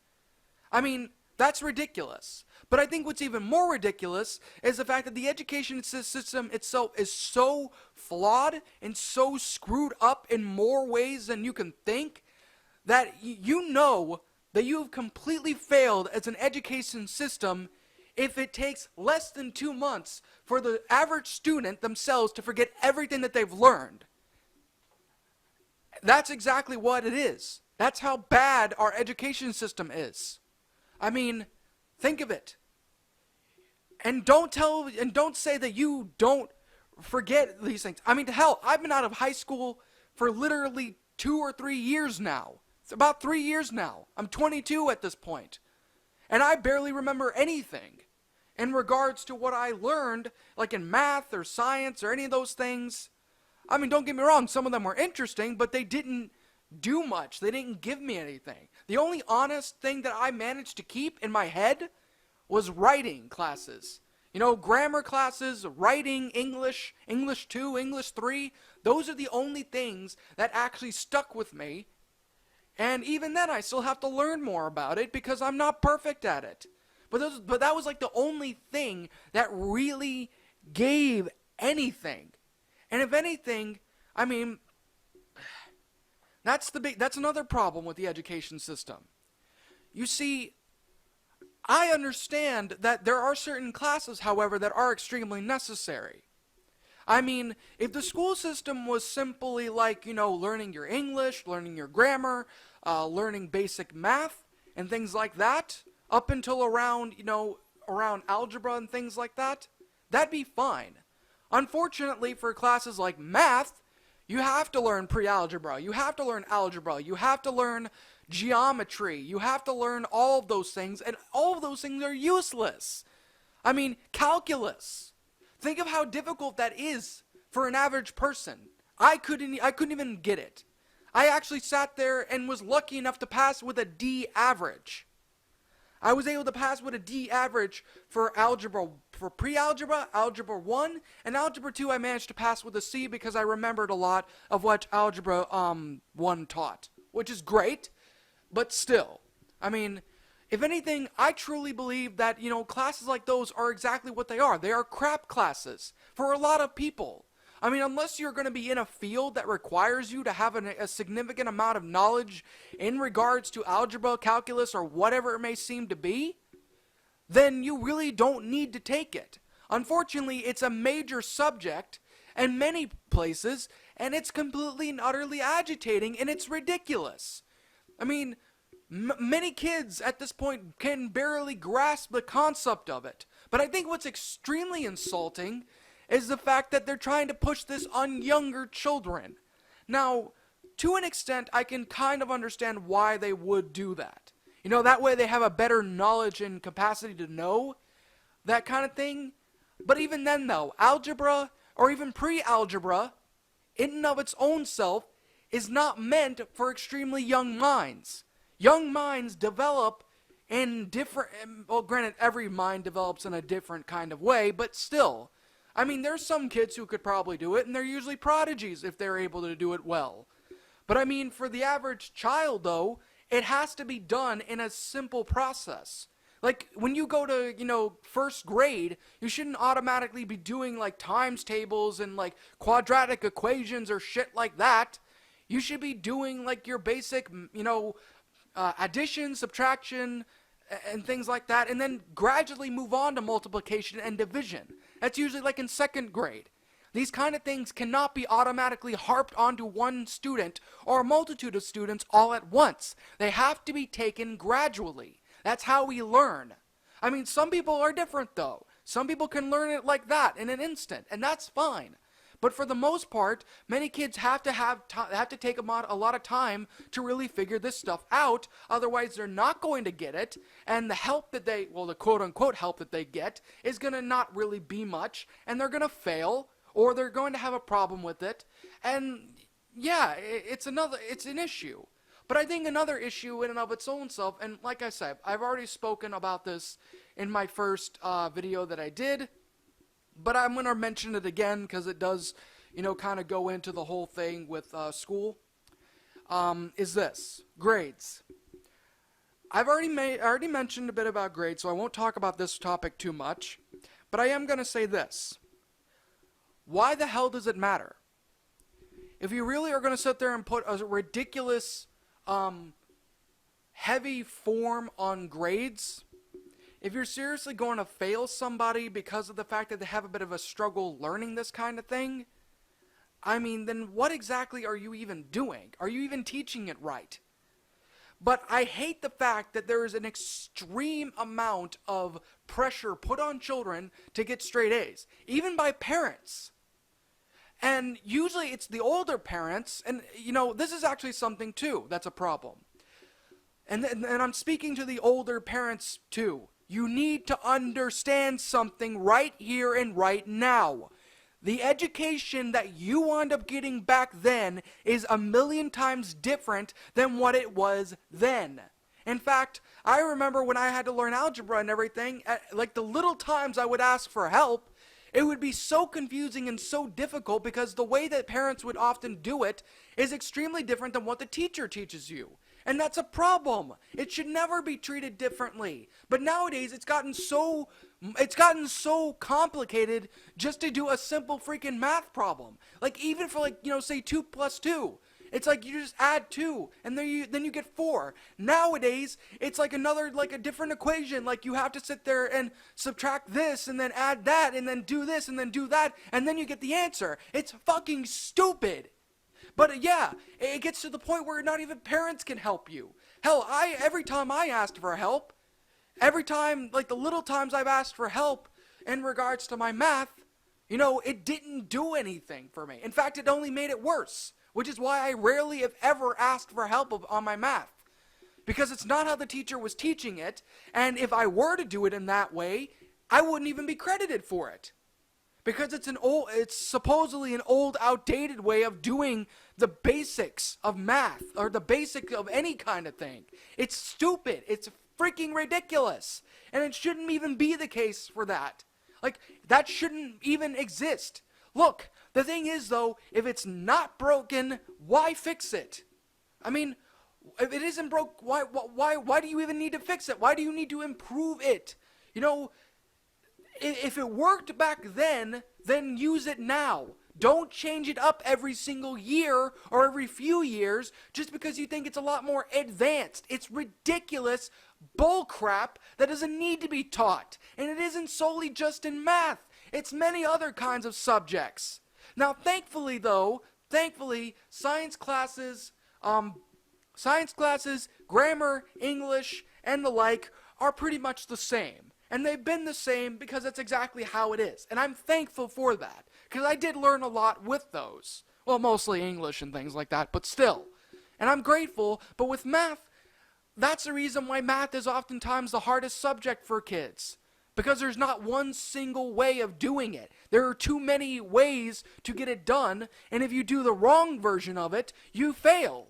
That's ridiculous. But I think what's even more ridiculous is the fact that the education system itself is so flawed and so screwed up in more ways than you can think that that you have completely failed as an education system if it takes less than 2 months for the average student themselves to forget everything that they've learned. That's exactly what it is. That's how bad our education system is. Think of it. And don't say that you don't forget these things. Hell, I've been out of high school for literally 2 or 3 years now. It's about 3 years now. I'm 22 at this point. And I barely remember anything in regards to what I learned, like in math or science or any of those things. Don't get me wrong, some of them were interesting, but they didn't do much. They didn't give me anything. The only honest thing that I managed to keep in my head was writing classes. Grammar classes, writing, English 2, English 3. Those are the only things that actually stuck with me. And even then, I still have to learn more about it because I'm not perfect at it. But that was like the only thing that really gave anything. And if anything, I mean, that's another problem with the education system. You see, I understand that there are certain classes, however, that are extremely necessary. I mean, if the school system was simply like, learning your English, learning your grammar, learning basic math, and things like that, up until around, around algebra and things like that, that'd be fine. Unfortunately, for classes like math, you have to learn pre-algebra, you have to learn algebra, you have to learn geometry, you have to learn all of those things, and all of those things are useless. I mean, calculus. Think of how difficult that is for an average person. I couldn't even get it. I actually sat there and was lucky enough to pass with a D average. I was able to pass with a D average for algebra, for pre-algebra, algebra 1, and algebra 2 I managed to pass with a C because I remembered a lot of what algebra 1 taught, which is great, but still. I mean, if anything, I truly believe that, classes like those are exactly what they are. They are crap classes for a lot of people. I mean, unless you're going to be in a field that requires you to have a significant amount of knowledge in regards to algebra, calculus, or whatever it may seem to be, then you really don't need to take it. Unfortunately, it's a major subject in many places, and it's completely and utterly agitating, and it's ridiculous. I mean, many kids at this point can barely grasp the concept of it. But I think what's extremely insulting is the fact that they're trying to push this on younger children. Now, to an extent, I can kind of understand why they would do that. That way they have a better knowledge and capacity to know that kind of thing. But even then, though, algebra, or even pre-algebra, in and of its own self, is not meant for extremely young minds. Young minds develop in different, well, granted, every mind develops in a different kind of way, but still, I mean, there's some kids who could probably do it, and they're usually prodigies if they're able to do it well. But I mean, for the average child, though, it has to be done in a simple process. Like, when you go to, first grade, you shouldn't automatically be doing, like, times tables and, like, quadratic equations or shit like that. You should be doing, like, your basic, addition, subtraction, and things like that, and then gradually move on to multiplication and division. That's usually like in second grade. These kind of things cannot be automatically harped onto one student or a multitude of students all at once. They have to be taken gradually. That's how we learn. I mean, some people are different though. Some people can learn it like that in an instant, and that's fine. But for the most part, many kids have to take a lot of time to really figure this stuff out. Otherwise, they're not going to get it. And the help that the quote-unquote help that they get is going to not really be much. And they're going to fail, or they're going to have a problem with it. And yeah, it's an issue. But I think another issue in and of its own self, and like I said, I've already spoken about this in my first video that I did. But I'm going to mention it again because it does, kind of go into the whole thing with school, is this. Grades. I've already mentioned a bit about grades, so I won't talk about this topic too much. But I am going to say this. Why the hell does it matter? If you really are going to sit there and put a ridiculous, heavy form on grades, if you're seriously going to fail somebody because of the fact that they have a bit of a struggle learning this kind of thing, I mean, then what exactly are you even doing? Are you even teaching it right? But I hate the fact that there is an extreme amount of pressure put on children to get straight A's, even by parents. And usually it's the older parents, and this is actually something too that's a problem. And I'm speaking to the older parents too. You need to understand something right here and right now. The education that you wound up getting back then is a million times different than what it was then. In fact, I remember when I had to learn algebra and everything, like the little times I would ask for help, it would be so confusing and so difficult because the way that parents would often do it is extremely different than what the teacher teaches you. And that's a problem. It should never be treated differently. But nowadays it's gotten so complicated just to do a simple freaking math problem. Like even for say 2 plus 2. It's like you just add 2 and then you get 4. Nowadays, it's like a different equation. Like you have to sit there and subtract this and then add that and then do this and then do that and then you get the answer. It's fucking stupid. But yeah, it gets to the point where not even parents can help you. Hell, every time I asked for help, every time, like the little times I've asked for help in regards to my math, it didn't do anything for me. In fact, it only made it worse, which is why I rarely, if ever, asked for help on my math. Because it's not how the teacher was teaching it, and if I were to do it in that way, I wouldn't even be credited for it. Because it's supposedly an old, outdated way of doing the basics of math, or the basics of any kind of thing. It's stupid. It's freaking ridiculous. And it shouldn't even be the case for that. Like, that shouldn't even exist. Look, the thing is though, if it's not broken, why fix it? I mean, if it isn't broke, why do you even need to fix it? Why do you need to improve it? If it worked back then use it now. Don't change it up every single year or every few years just because you think it's a lot more advanced. It's ridiculous bullcrap that doesn't need to be taught. And it isn't solely just in math. It's many other kinds of subjects. Now, thankfully, science classes, grammar, English, and the like are pretty much the same. And they've been the same because that's exactly how it is. And I'm thankful for that. Because I did learn a lot with those. Well, mostly English and things like that, but still. And I'm grateful, but with math, that's the reason why math is oftentimes the hardest subject for kids. Because there's not one single way of doing it. There are too many ways to get it done, and if you do the wrong version of it, you fail.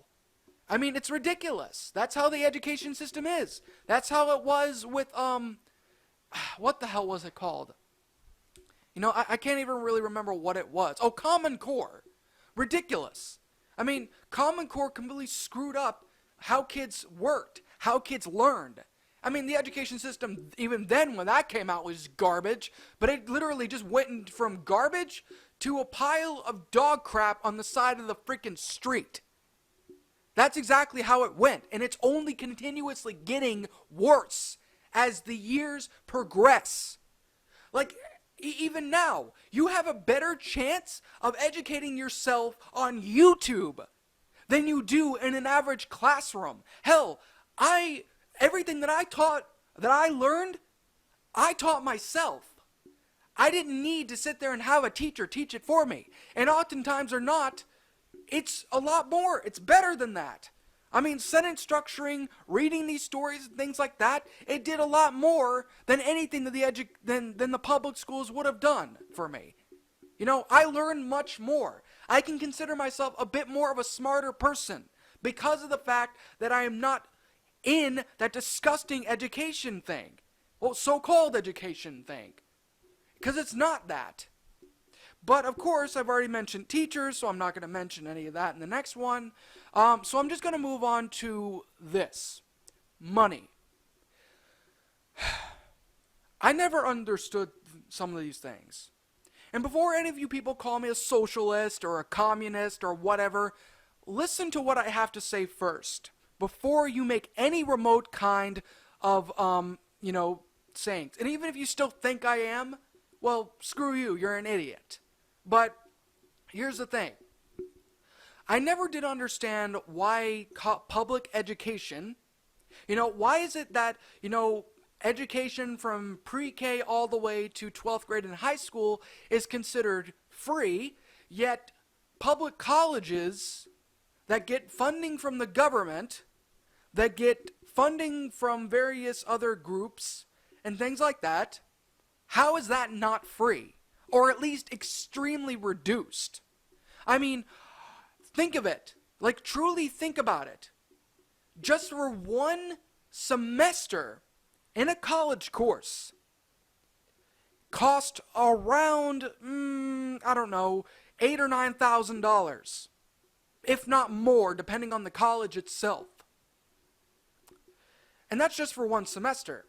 I mean, it's ridiculous. That's how the education system is. That's how it was with, what the hell was it called? I can't even really remember what it was. Oh, Common Core. Ridiculous. I mean, Common Core completely screwed up how kids worked, how kids learned. I mean, the education system, even then when that came out, was garbage, but it literally just went from garbage to a pile of dog crap on the side of the freaking street. That's exactly how it went, and it's only continuously getting worse as the years progress. Like, even now, you have a better chance of educating yourself on YouTube than you do in an average classroom. Hell, everything that I learned, I taught myself. I didn't need to sit there and have a teacher teach it for me. And oftentimes or not, it's a lot more. It's better than that. I mean, sentence structuring, reading these stories and things like that, it did a lot more than anything that than the public schools would have done for me. I learned much more. I can consider myself a bit more of a smarter person because of the fact that I am not in that disgusting education thing. Well, so-called education thing. Because it's not that. But, of course, I've already mentioned teachers, so I'm not going to mention any of that in the next one. So I'm just going to move on to this. Money. I never understood some of these things. And before any of you people call me a socialist or a communist or whatever, listen to what I have to say first. Before you make any remote kind of, sayings. And even if you still think I am, well, screw you, you're an idiot. But here's the thing. I never did understand why public education, why is it that, education from pre-K all the way to 12th grade in high school is considered free, yet public colleges that get funding from the government, that get funding from various other groups and things like that, how is that not free? Or at least extremely reduced? I mean, think of it. Like, truly think about it. Just for one semester in a college course cost around, $8,000 or $9,000. If not more, depending on the college itself. And that's just for one semester.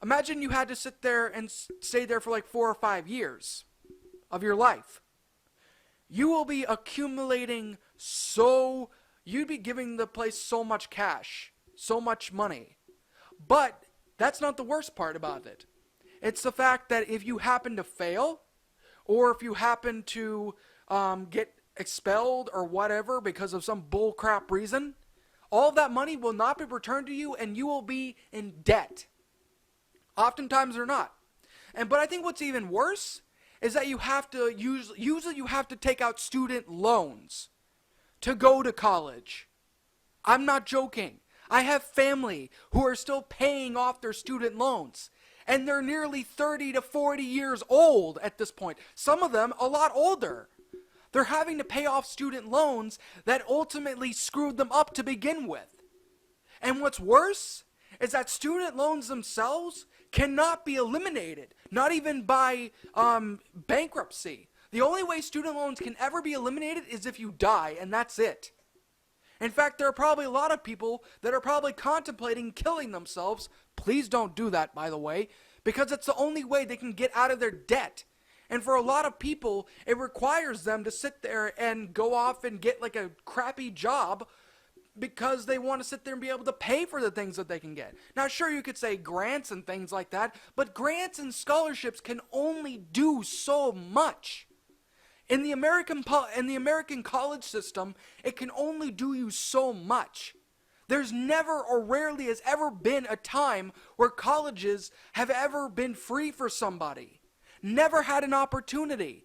Imagine you had to sit there and stay there for like 4 or 5 years of your life. You will be accumulating you'd be giving the place so much cash, so much money. But that's not the worst part about it. It's the fact that if you happen to fail, or if you happen to get expelled or whatever because of some bullcrap reason, all of that money will not be returned to you and you will be in debt. Oftentimes they're not. But I think what's even worse is that you have to usually you have to take out student loans to go to college. I'm not joking. I have family who are still paying off their student loans. And they're nearly 30 to 40 years old at this point. Some of them a lot older. They're having to pay off student loans that ultimately screwed them up to begin with. And what's worse is that student loans themselves cannot be eliminated, not even by bankruptcy. The only way student loans can ever be eliminated is if you die, and that's it. In fact, there are probably a lot of people that are probably contemplating killing themselves. Please don't do that, by the way, because it's the only way they can get out of their debt. And for a lot of people, it requires them to sit there and go off and get like a crappy job because they want to sit there and be able to pay for the things that they can get. Now, sure, you could say grants and things like that, but grants and scholarships can only do so much. In the American college system, it can only do you so much. There's never or rarely has ever been a time where colleges have ever been free for somebody. Never had an opportunity.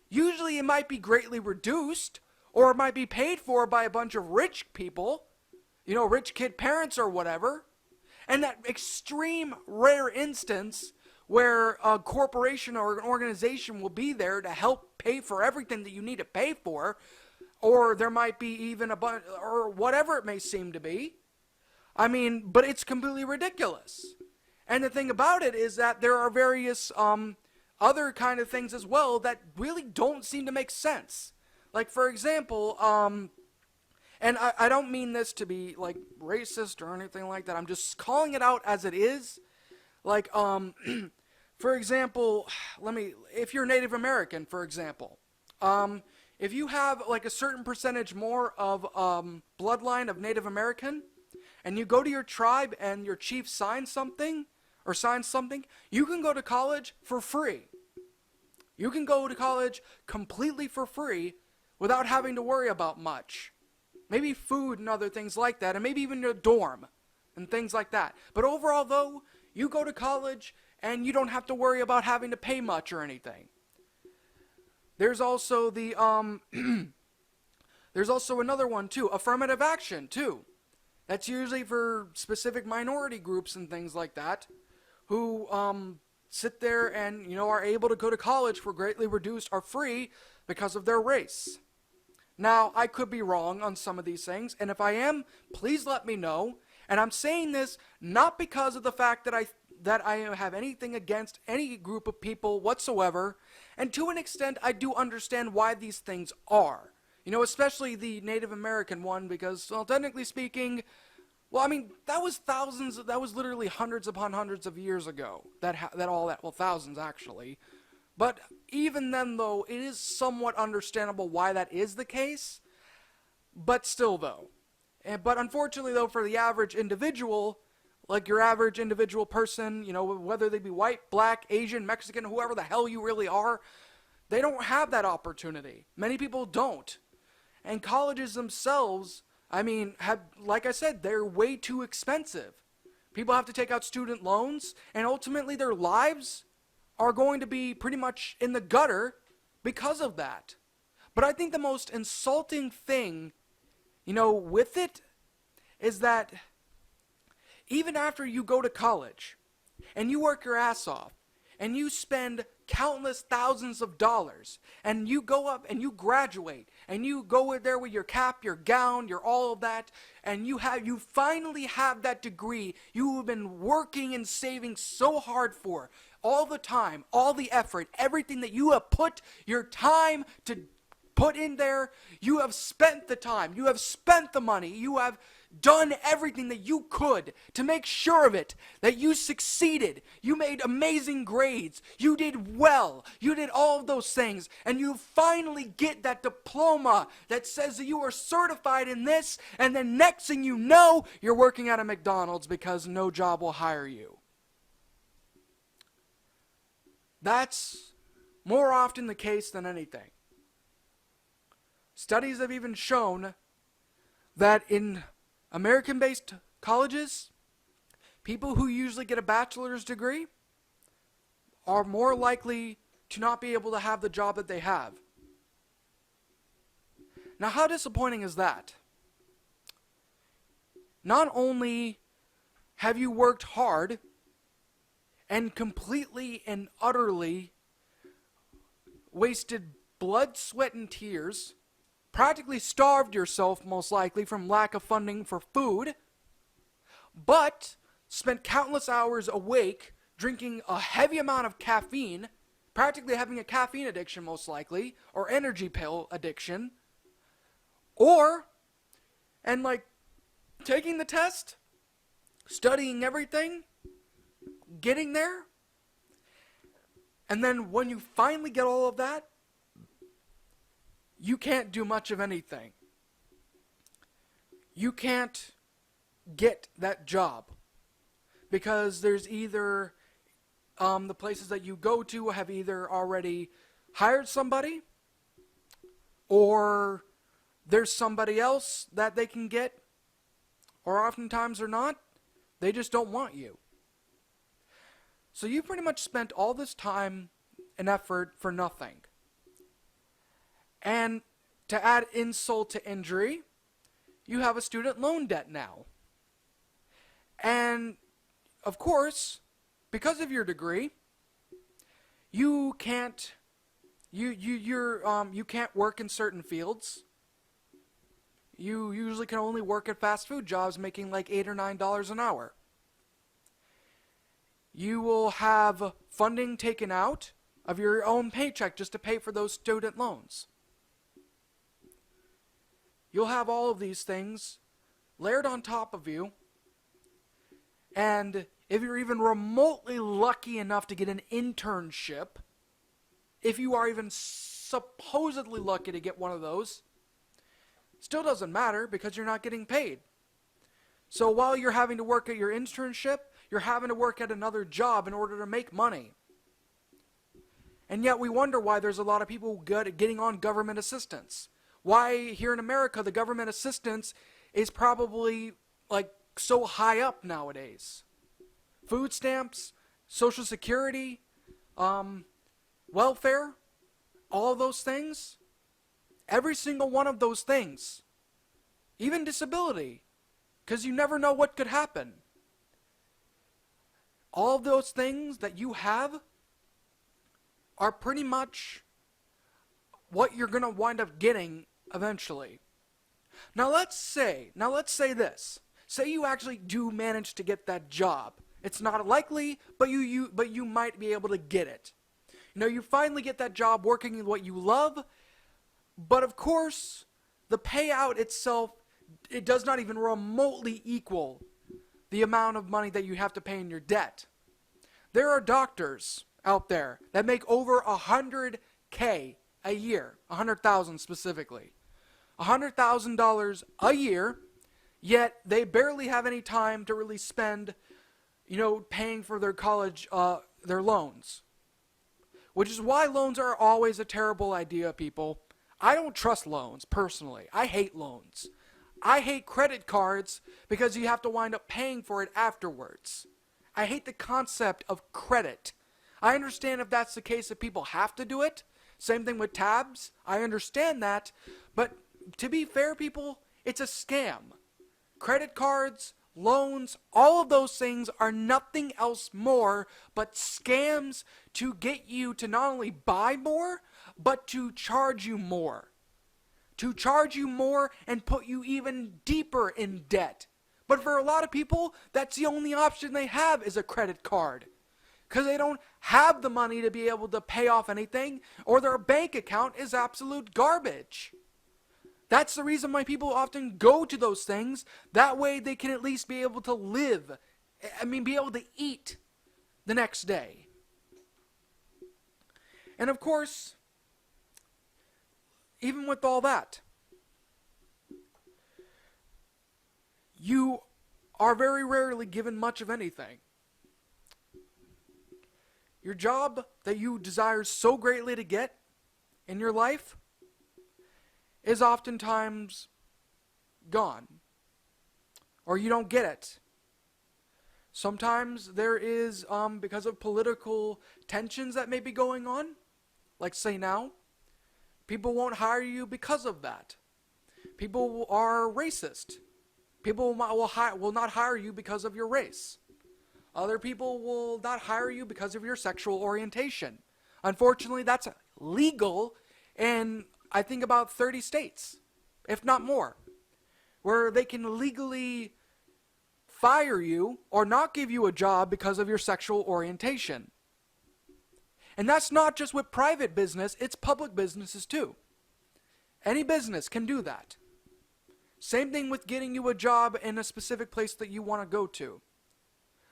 Usually it might be greatly reduced, or it might be paid for by a bunch of rich people, rich kid parents or whatever. And that extreme rare instance where a corporation or an organization will be there to help pay for everything that you need to pay for, or there might be even or whatever it may seem to be. But it's completely ridiculous. And the thing about it is that there are various other kind of things as well that really don't seem to make sense. Like, for example, and I don't mean this to be like racist or anything like that. I'm just calling it out as it is. Like, for example, if you're Native American, for example, if you have like a certain percentage more of bloodline of Native American, and you go to your tribe and your chief signs something, you can go to college for free. You can go to college completely for free without having to worry about much. Maybe food and other things like that, and maybe even your dorm and things like that. But overall, though, you go to college and you don't have to worry about having to pay much or anything. There's also there's also another one too, affirmative action too. That's usually for specific minority groups and things like that, who sit there and are able to go to college for greatly reduced or free because of their race. Now, I could be wrong on some of these things, and if I am, please let me know. And I'm saying this not because of the fact that I have anything against any group of people whatsoever, and to an extent, I do understand why these things are. Especially the Native American one, because, well, technically speaking, that was literally hundreds upon hundreds of years ago, thousands actually. But even then, though, it is somewhat understandable why that is the case. But still, though. But unfortunately, though, for the average individual, like your average individual person, whether they be white, black, Asian, Mexican, whoever the hell you really are, they don't have that opportunity. Many people don't. And colleges themselves, like I said, they're way too expensive. People have to take out student loans, and ultimately their lives are going to be pretty much in the gutter because of that. But I think the most insulting thing, with it, is that even after you go to college, and you work your ass off, and you spend countless thousands of dollars, and you go up and you graduate, and you go in there with your cap, your gown, your all of that, and you finally have that degree you have been working and saving so hard for, all the time, all the effort, everything that you have put your time to put in there, you have spent the time, you have spent the money, you have done everything that you could to make sure of it, that you succeeded, you made amazing grades, you did well, you did all of those things, and you finally get that diploma that says that you are certified in this, and then next thing you know, you're working at a McDonald's because no job will hire you. That's more often the case than anything. Studies have even shown that in American-based colleges, people who usually get a bachelor's degree are more likely to not be able to have the job that they have. Now, how disappointing is that? Not only have you worked hard and completely and utterly wasted blood, sweat, and tears, practically starved yourself most likely from lack of funding for food, but spent countless hours awake drinking a heavy amount of caffeine, practically having a caffeine addiction most likely, or energy pill addiction, and taking the test, studying everything, getting there, and then when you finally get all of that, you can't do much of anything. You can't get that job because there's either the places that you go to have either already hired somebody, or there's somebody else that they can get, or oftentimes they're not. They just don't want you. So you pretty much spent all this time and effort for nothing. And to add insult to injury, you have a student loan debt now. And of course, because of your degree, you can't work in certain fields. You usually can only work at fast food jobs making like $8 or $9 an hour. You will have funding taken out of your own paycheck just to pay for those student loans. You'll have all of these things layered on top of you, and if you're even remotely lucky enough to get an internship, if you are even supposedly lucky to get one of those, still doesn't matter because you're not getting paid. So while you're having to work at your internship, you're having to work at another job in order to make money. And yet we wonder why there's a lot of people getting on government assistance. Why here in America the government assistance is probably so high up nowadays. Food stamps, Social Security, welfare, all of those things. Every single one of those things. Even disability. Because you never know what could happen. All of those things that you have are pretty much what you're going to wind up getting eventually. Now let's say this. Say you actually do manage to get that job. It's not likely, but you might be able to get it. You finally get that job working in what you love, but of course, the payout itself, it does not even remotely equal the amount of money that you have to pay in your debt. There are doctors out there that make over $100K a year, 100,000 specifically, $100,000 a year, yet they barely have any time to really spend, paying for their college, their loans. Which is why loans are always a terrible idea, people. I don't trust loans, personally. I hate loans. I hate credit cards because you have to wind up paying for it afterwards. I hate the concept of credit. I understand if that's the case that people have to do it. Same thing with tabs. I understand that. But to be fair, people, it's a scam. Credit cards, loans, all of those things are nothing else more but scams to get you to not only buy more, but to charge you more. To charge you more and put you even deeper in debt. But for a lot of people, that's the only option they have is a credit card. because they don't have the money to be able to pay off anything, or their bank account is absolute garbage. That's the reason why people often go to those things. That way they can at least be able to live. Be able to eat the next day. And of course, even with all that, you are very rarely given much of anything. Your job that you desire so greatly to get in your life is oftentimes gone, or you don't get it. Sometimes there is, because of political tensions that may be going on, like say now, people won't hire you because of that. People are racist. People will not hire you because of your race. Other people will not hire you because of your sexual orientation. Unfortunately, that's legal in, I think, about 30 states, if not more, where they can legally fire you or not give you a job because of your sexual orientation. And that's not just with private business, it's public businesses too. Any business can do that. Same thing with getting you a job in a specific place that you want to go to.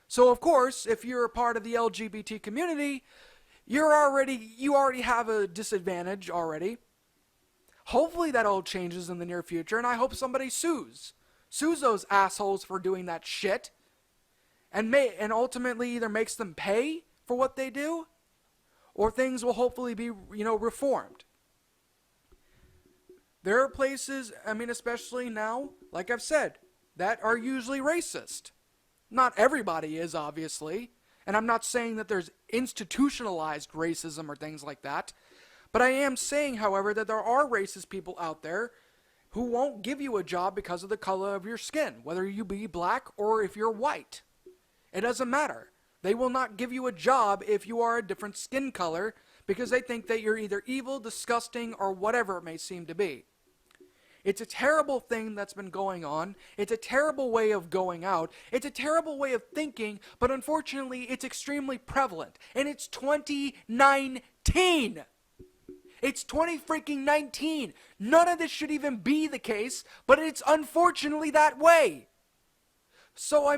So of course, if you're a part of the LGBT community, you already have a disadvantage already. Hopefully that all changes in the near future, and I hope somebody sues those assholes for doing that shit, and ultimately either makes them pay for what they do, or things will hopefully be, reformed. There are places, especially now, like I've said, that are usually racist. Not everybody is, obviously, and I'm not saying that there's institutionalized racism or things like that, but I am saying, however, that there are racist people out there who won't give you a job because of the color of your skin, whether you be black or if you're white. It doesn't matter. They will not give you a job if you are a different skin color because they think that you're either evil, disgusting, or whatever it may seem to be. It's a terrible thing that's been going on. It's a terrible way of going out. It's a terrible way of thinking, but unfortunately, it's extremely prevalent. And it's 2019. It's 2019. None of this should even be the case, but it's unfortunately that way. So,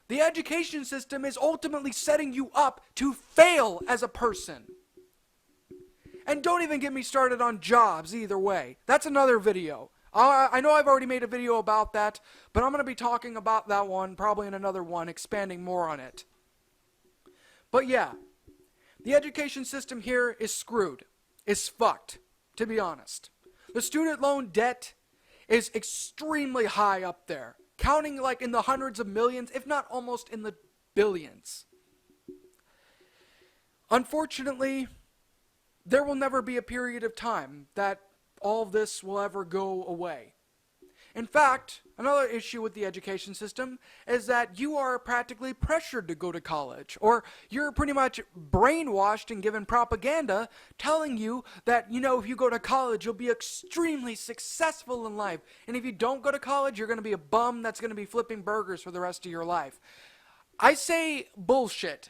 the education system is ultimately setting you up to fail as a person. And don't even get me started on jobs either way. That's another video. I know I've already made a video about that, but I'm going to be talking about that one probably in another one, expanding more on it. But yeah, the education system here is screwed. Is fucked, to be honest. The student loan debt is extremely high up there, counting like in the hundreds of millions, if not almost in the billions. Unfortunately, there will never be a period of time that all of this will ever go away. In fact, another issue with the education system is that you are practically pressured to go to college, or you're pretty much brainwashed and given propaganda telling you that, if you go to college, you'll be extremely successful in life. And if you don't go to college, you're going to be a bum that's going to be flipping burgers for the rest of your life. I say bullshit.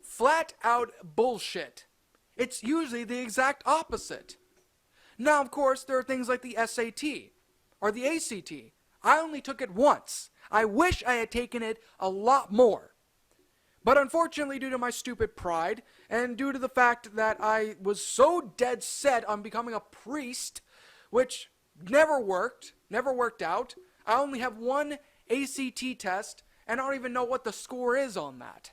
Flat out bullshit. It's usually the exact opposite. Now, of course, there are things like the SAT or the ACT. I only took it once. I wish I had taken it a lot more. But unfortunately, due to my stupid pride, and due to the fact that I was so dead set on becoming a priest, which never worked out, I only have one ACT test, and I don't even know what the score is on that.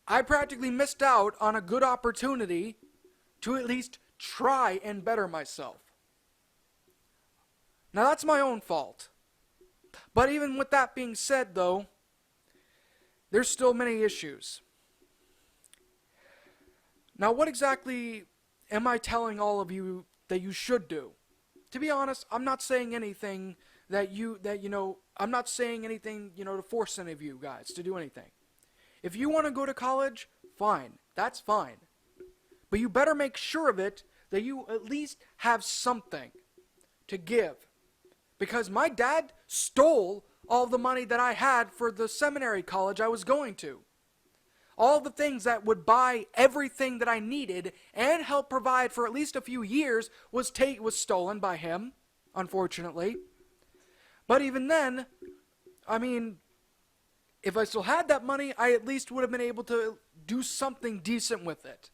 I practically missed out on a good opportunity to at least try and better myself. Now that's my own fault. But even with that being said, though, there's still many issues. Now what exactly am I telling all of you that you should do? To be honest, I'm not saying anything I'm not saying anything, to force any of you guys to do anything. If you want to go to college, fine. That's fine. But you better make sure of it that you at least have something to give. Because my dad stole all the money that I had for the seminary college I was going to. All the things that would buy everything that I needed and help provide for at least a few years was stolen by him, unfortunately. But even then, I mean, if I still had that money, I at least would have been able to do something decent with it.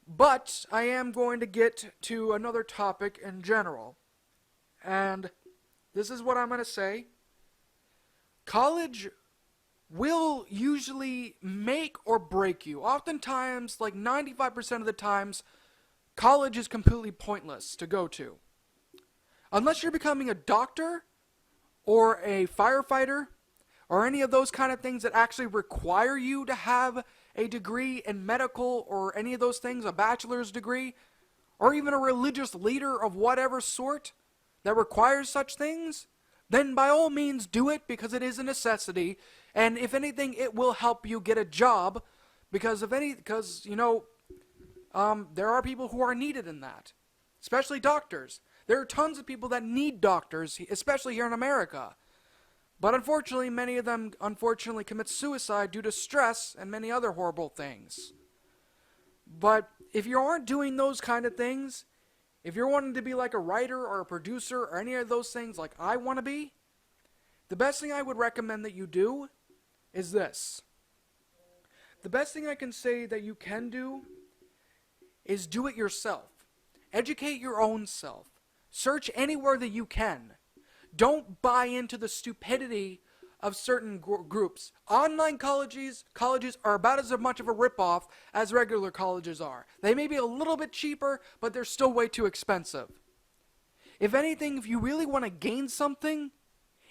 But I am going to get to another topic in general. And this is what I'm going to say. College will usually make or break you. Oftentimes, like 95% of the times, college is completely pointless to go to. Unless you're becoming a doctor or a firefighter or any of those kind of things that actually require you to have a degree in medical or any of those things, a bachelor's degree, or even a religious leader of whatever sort that requires such things, then by all means do it because it is a necessity, and if anything, it will help you get a job because there are people who are needed in that, especially doctors. There are tons of people that need doctors, especially here in America. But unfortunately, many of them commit suicide due to stress and many other horrible things. But if you aren't doing those kind of things, if you're wanting to be like a writer or a producer or any of those things like I want to be, the best thing I would recommend that you do is this. The best thing I can say that you can do is do it yourself. Educate your own self. Search anywhere that you can. Don't buy into the stupidity of certain groups. Online colleges are about as much of a ripoff as regular colleges are. They may be a little bit cheaper, but they're still way too expensive. If anything, if you really want to gain something,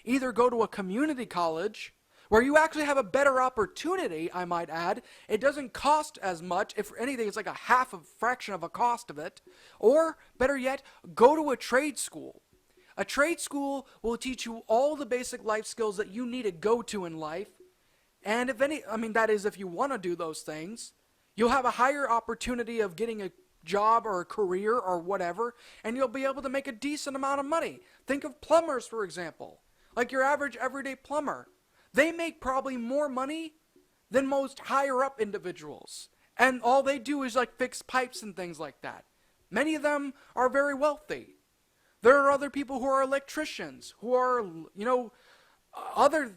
either go to a community college, where you actually have a better opportunity, I might add. It doesn't cost as much. If anything, it's like a fraction of a cost of it. Or, better yet, go to a trade school. A trade school will teach you all the basic life skills that you need to go to in life. And that is if you want to do those things. You'll have a higher opportunity of getting a job or a career or whatever, and you'll be able to make a decent amount of money. Think of plumbers, for example. Like your average everyday plumber. They make probably more money than most higher up individuals. And all they do is like fix pipes and things like that. Many of them are very wealthy. There are other people who are electricians, who are, other,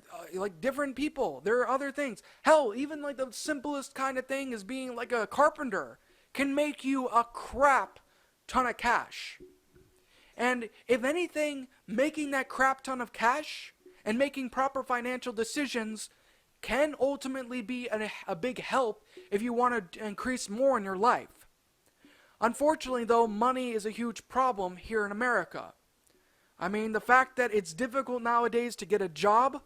different people. There are other things. Hell, even like the simplest kind of thing is being like a carpenter can make you a crap ton of cash. And if anything, making that crap ton of cash and making proper financial decisions can ultimately be a big help if you want to increase more in your life. Unfortunately, though, money is a huge problem here in America. I mean, the fact that it's difficult nowadays to get a job,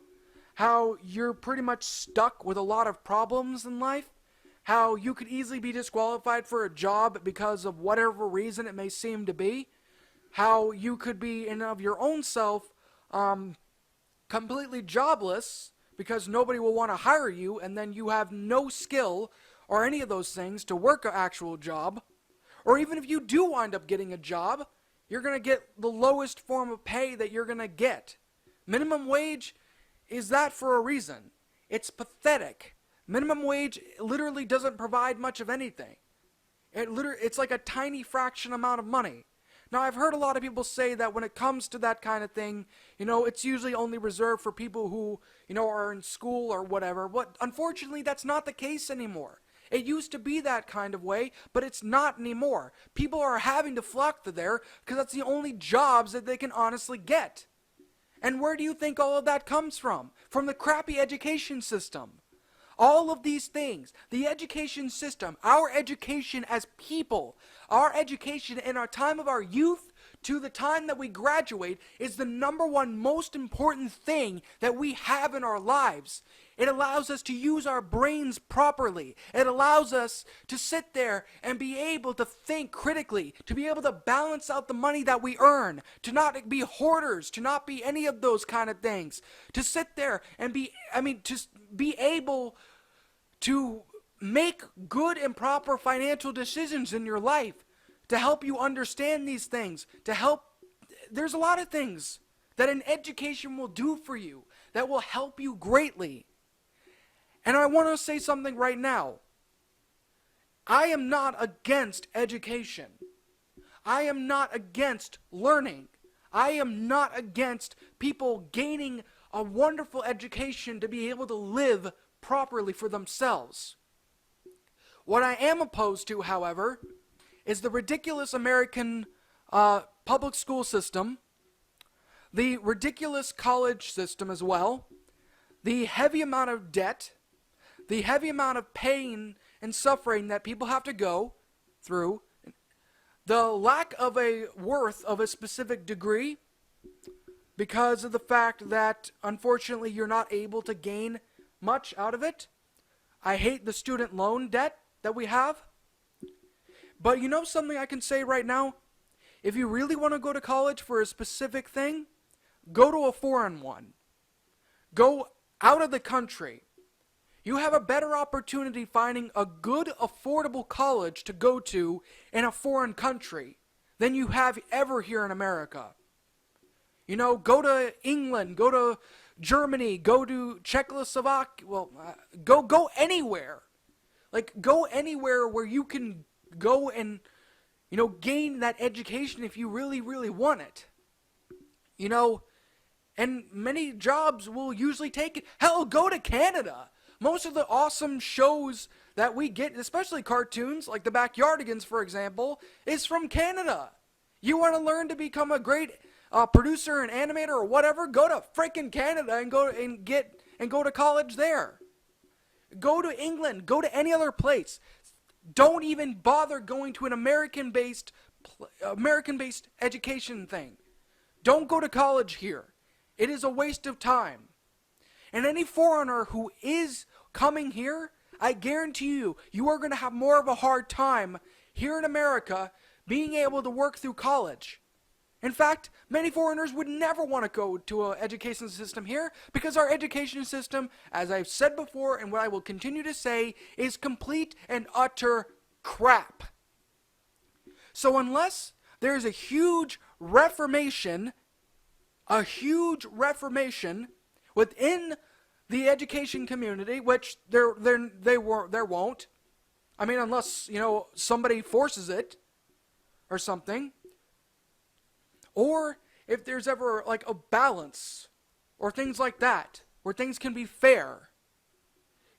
how you're pretty much stuck with a lot of problems in life, how you could easily be disqualified for a job because of whatever reason it may seem to be, how you could be in of your own self completely jobless because nobody will want to hire you, and then you have no skill or any of those things to work an actual job. Or even if you do wind up getting a job, you're going to get the lowest form of pay that you're going to get. Minimum wage is that for a reason. It's pathetic. Minimum wage literally doesn't provide much of anything. It's like a tiny fraction amount of money. Now, I've heard a lot of people say that when it comes to that kind of thing, it's usually only reserved for people who, are in school or whatever. But unfortunately, that's not the case anymore. It used to be that kind of way, but it's not anymore. People are having to flock to there because that's the only jobs that they can honestly get. And where do you think all of that comes from? From the crappy education system. All of these things, the education system, our education as people, our education in our time of our youth to the time that we graduate is the number one most important thing that we have in our lives. It allows us to use our brains properly. It allows us to sit there and be able to think critically, to be able to balance out the money that we earn, to not be hoarders, to not be any of those kind of things, to sit there and be able to make good and proper financial decisions in your life, to help you understand these things, there's a lot of things that an education will do for you that will help you greatly. And I want to say something right now. I am not against education. I am not against learning. I am not against people gaining a wonderful education to be able to live properly for themselves. What I am opposed to, however, is the ridiculous American public school system, the ridiculous college system as well, the heavy amount of debt, the heavy amount of pain and suffering that people have to go through, the lack of a worth of a specific degree because of the fact that unfortunately you're not able to gain much out of it. I hate the student loan debt that we have. But you know something I can say right now? If you really want to go to college for a specific thing, go to a foreign one. Go out of the country. You have a better opportunity finding a good, affordable college to go to in a foreign country than you have ever here in America. You know, go to England, go to Germany, go to Czechoslovakia, go anywhere. Like, go anywhere where you can go and, gain that education if you really, really want it. And many jobs will usually take it. Hell, go to Canada. Most of the awesome shows that we get, especially cartoons, like the Backyardigans, for example, is from Canada. You want to learn to become a great producer and animator or whatever? Go to freaking Canada and go to college there. Go to England. Go to any other place. Don't even bother going to an American-based education thing. Don't go to college here. It is a waste of time. And any foreigner who is coming here, I guarantee you, you are going to have more of a hard time here in America being able to work through college. In fact, many foreigners would never want to go to an education system here because our education system, as I've said before and what I will continue to say, is complete and utter crap. So unless there's a huge reformation within the education community, which there won't. I mean, unless, somebody forces it or something. Or if there's ever, like, a balance or things like that, where things can be fair.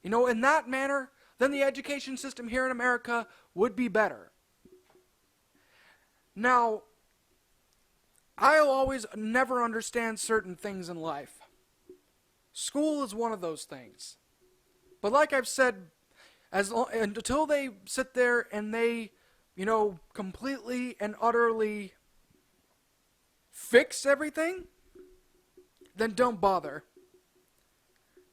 In that manner, then the education system here in America would be better. Now, I'll always never understand certain things in life. School is one of those things. But like I've said, until they sit there and they, completely and utterly fix everything, then don't bother.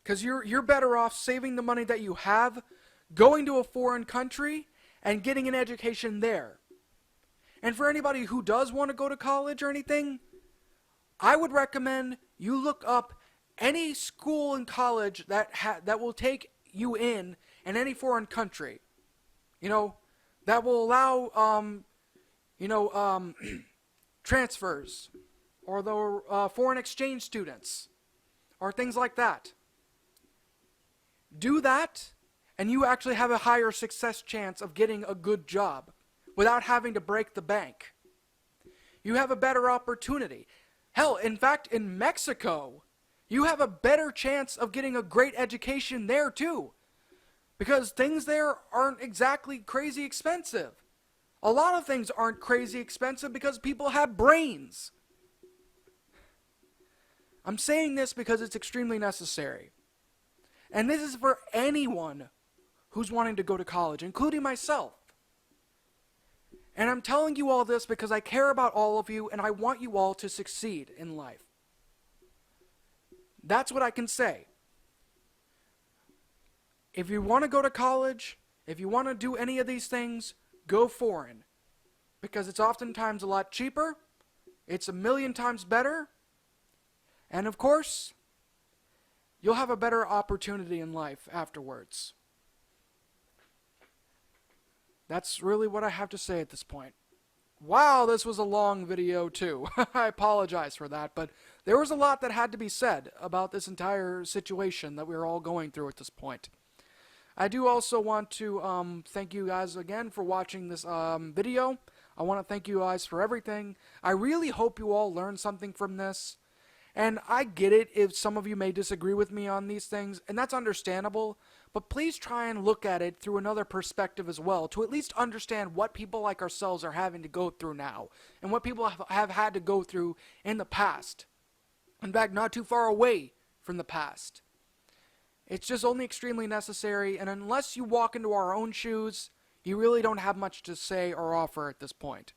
Because you're better off saving the money that you have, going to a foreign country, and getting an education there. And for anybody who does want to go to college or anything, I would recommend you look up any school and college that will take you in any foreign country. That will allow, transfers, or the foreign exchange students, or things like that. Do that, and you actually have a higher success chance of getting a good job without having to break the bank. You have a better opportunity. Hell, in fact, in Mexico, you have a better chance of getting a great education there too. Because things there aren't exactly crazy expensive. A lot of things aren't crazy expensive because people have brains. I'm saying this because it's extremely necessary. And this is for anyone who's wanting to go to college, including myself. And I'm telling you all this because I care about all of you and I want you all to succeed in life. That's what I can say. If you want to go to college, if you want to do any of these things, go foreign. Because it's oftentimes a lot cheaper, it's 1,000,000 times better, and of course, you'll have a better opportunity in life afterwards. That's really what I have to say at this point. Wow, this was a long video too. I apologize for that, but there was a lot that had to be said about this entire situation that we were all going through at this point. I do also want to thank you guys again for watching this video. I want to thank you guys for everything. I really hope you all learned something from this. And I get it if some of you may disagree with me on these things, and that's understandable, but please try and look at it through another perspective as well, to at least understand what people like ourselves are having to go through now, and what people have had to go through in the past. In fact, not too far away from the past. It's just only extremely necessary, and unless you walk into our own shoes, you really don't have much to say or offer at this point.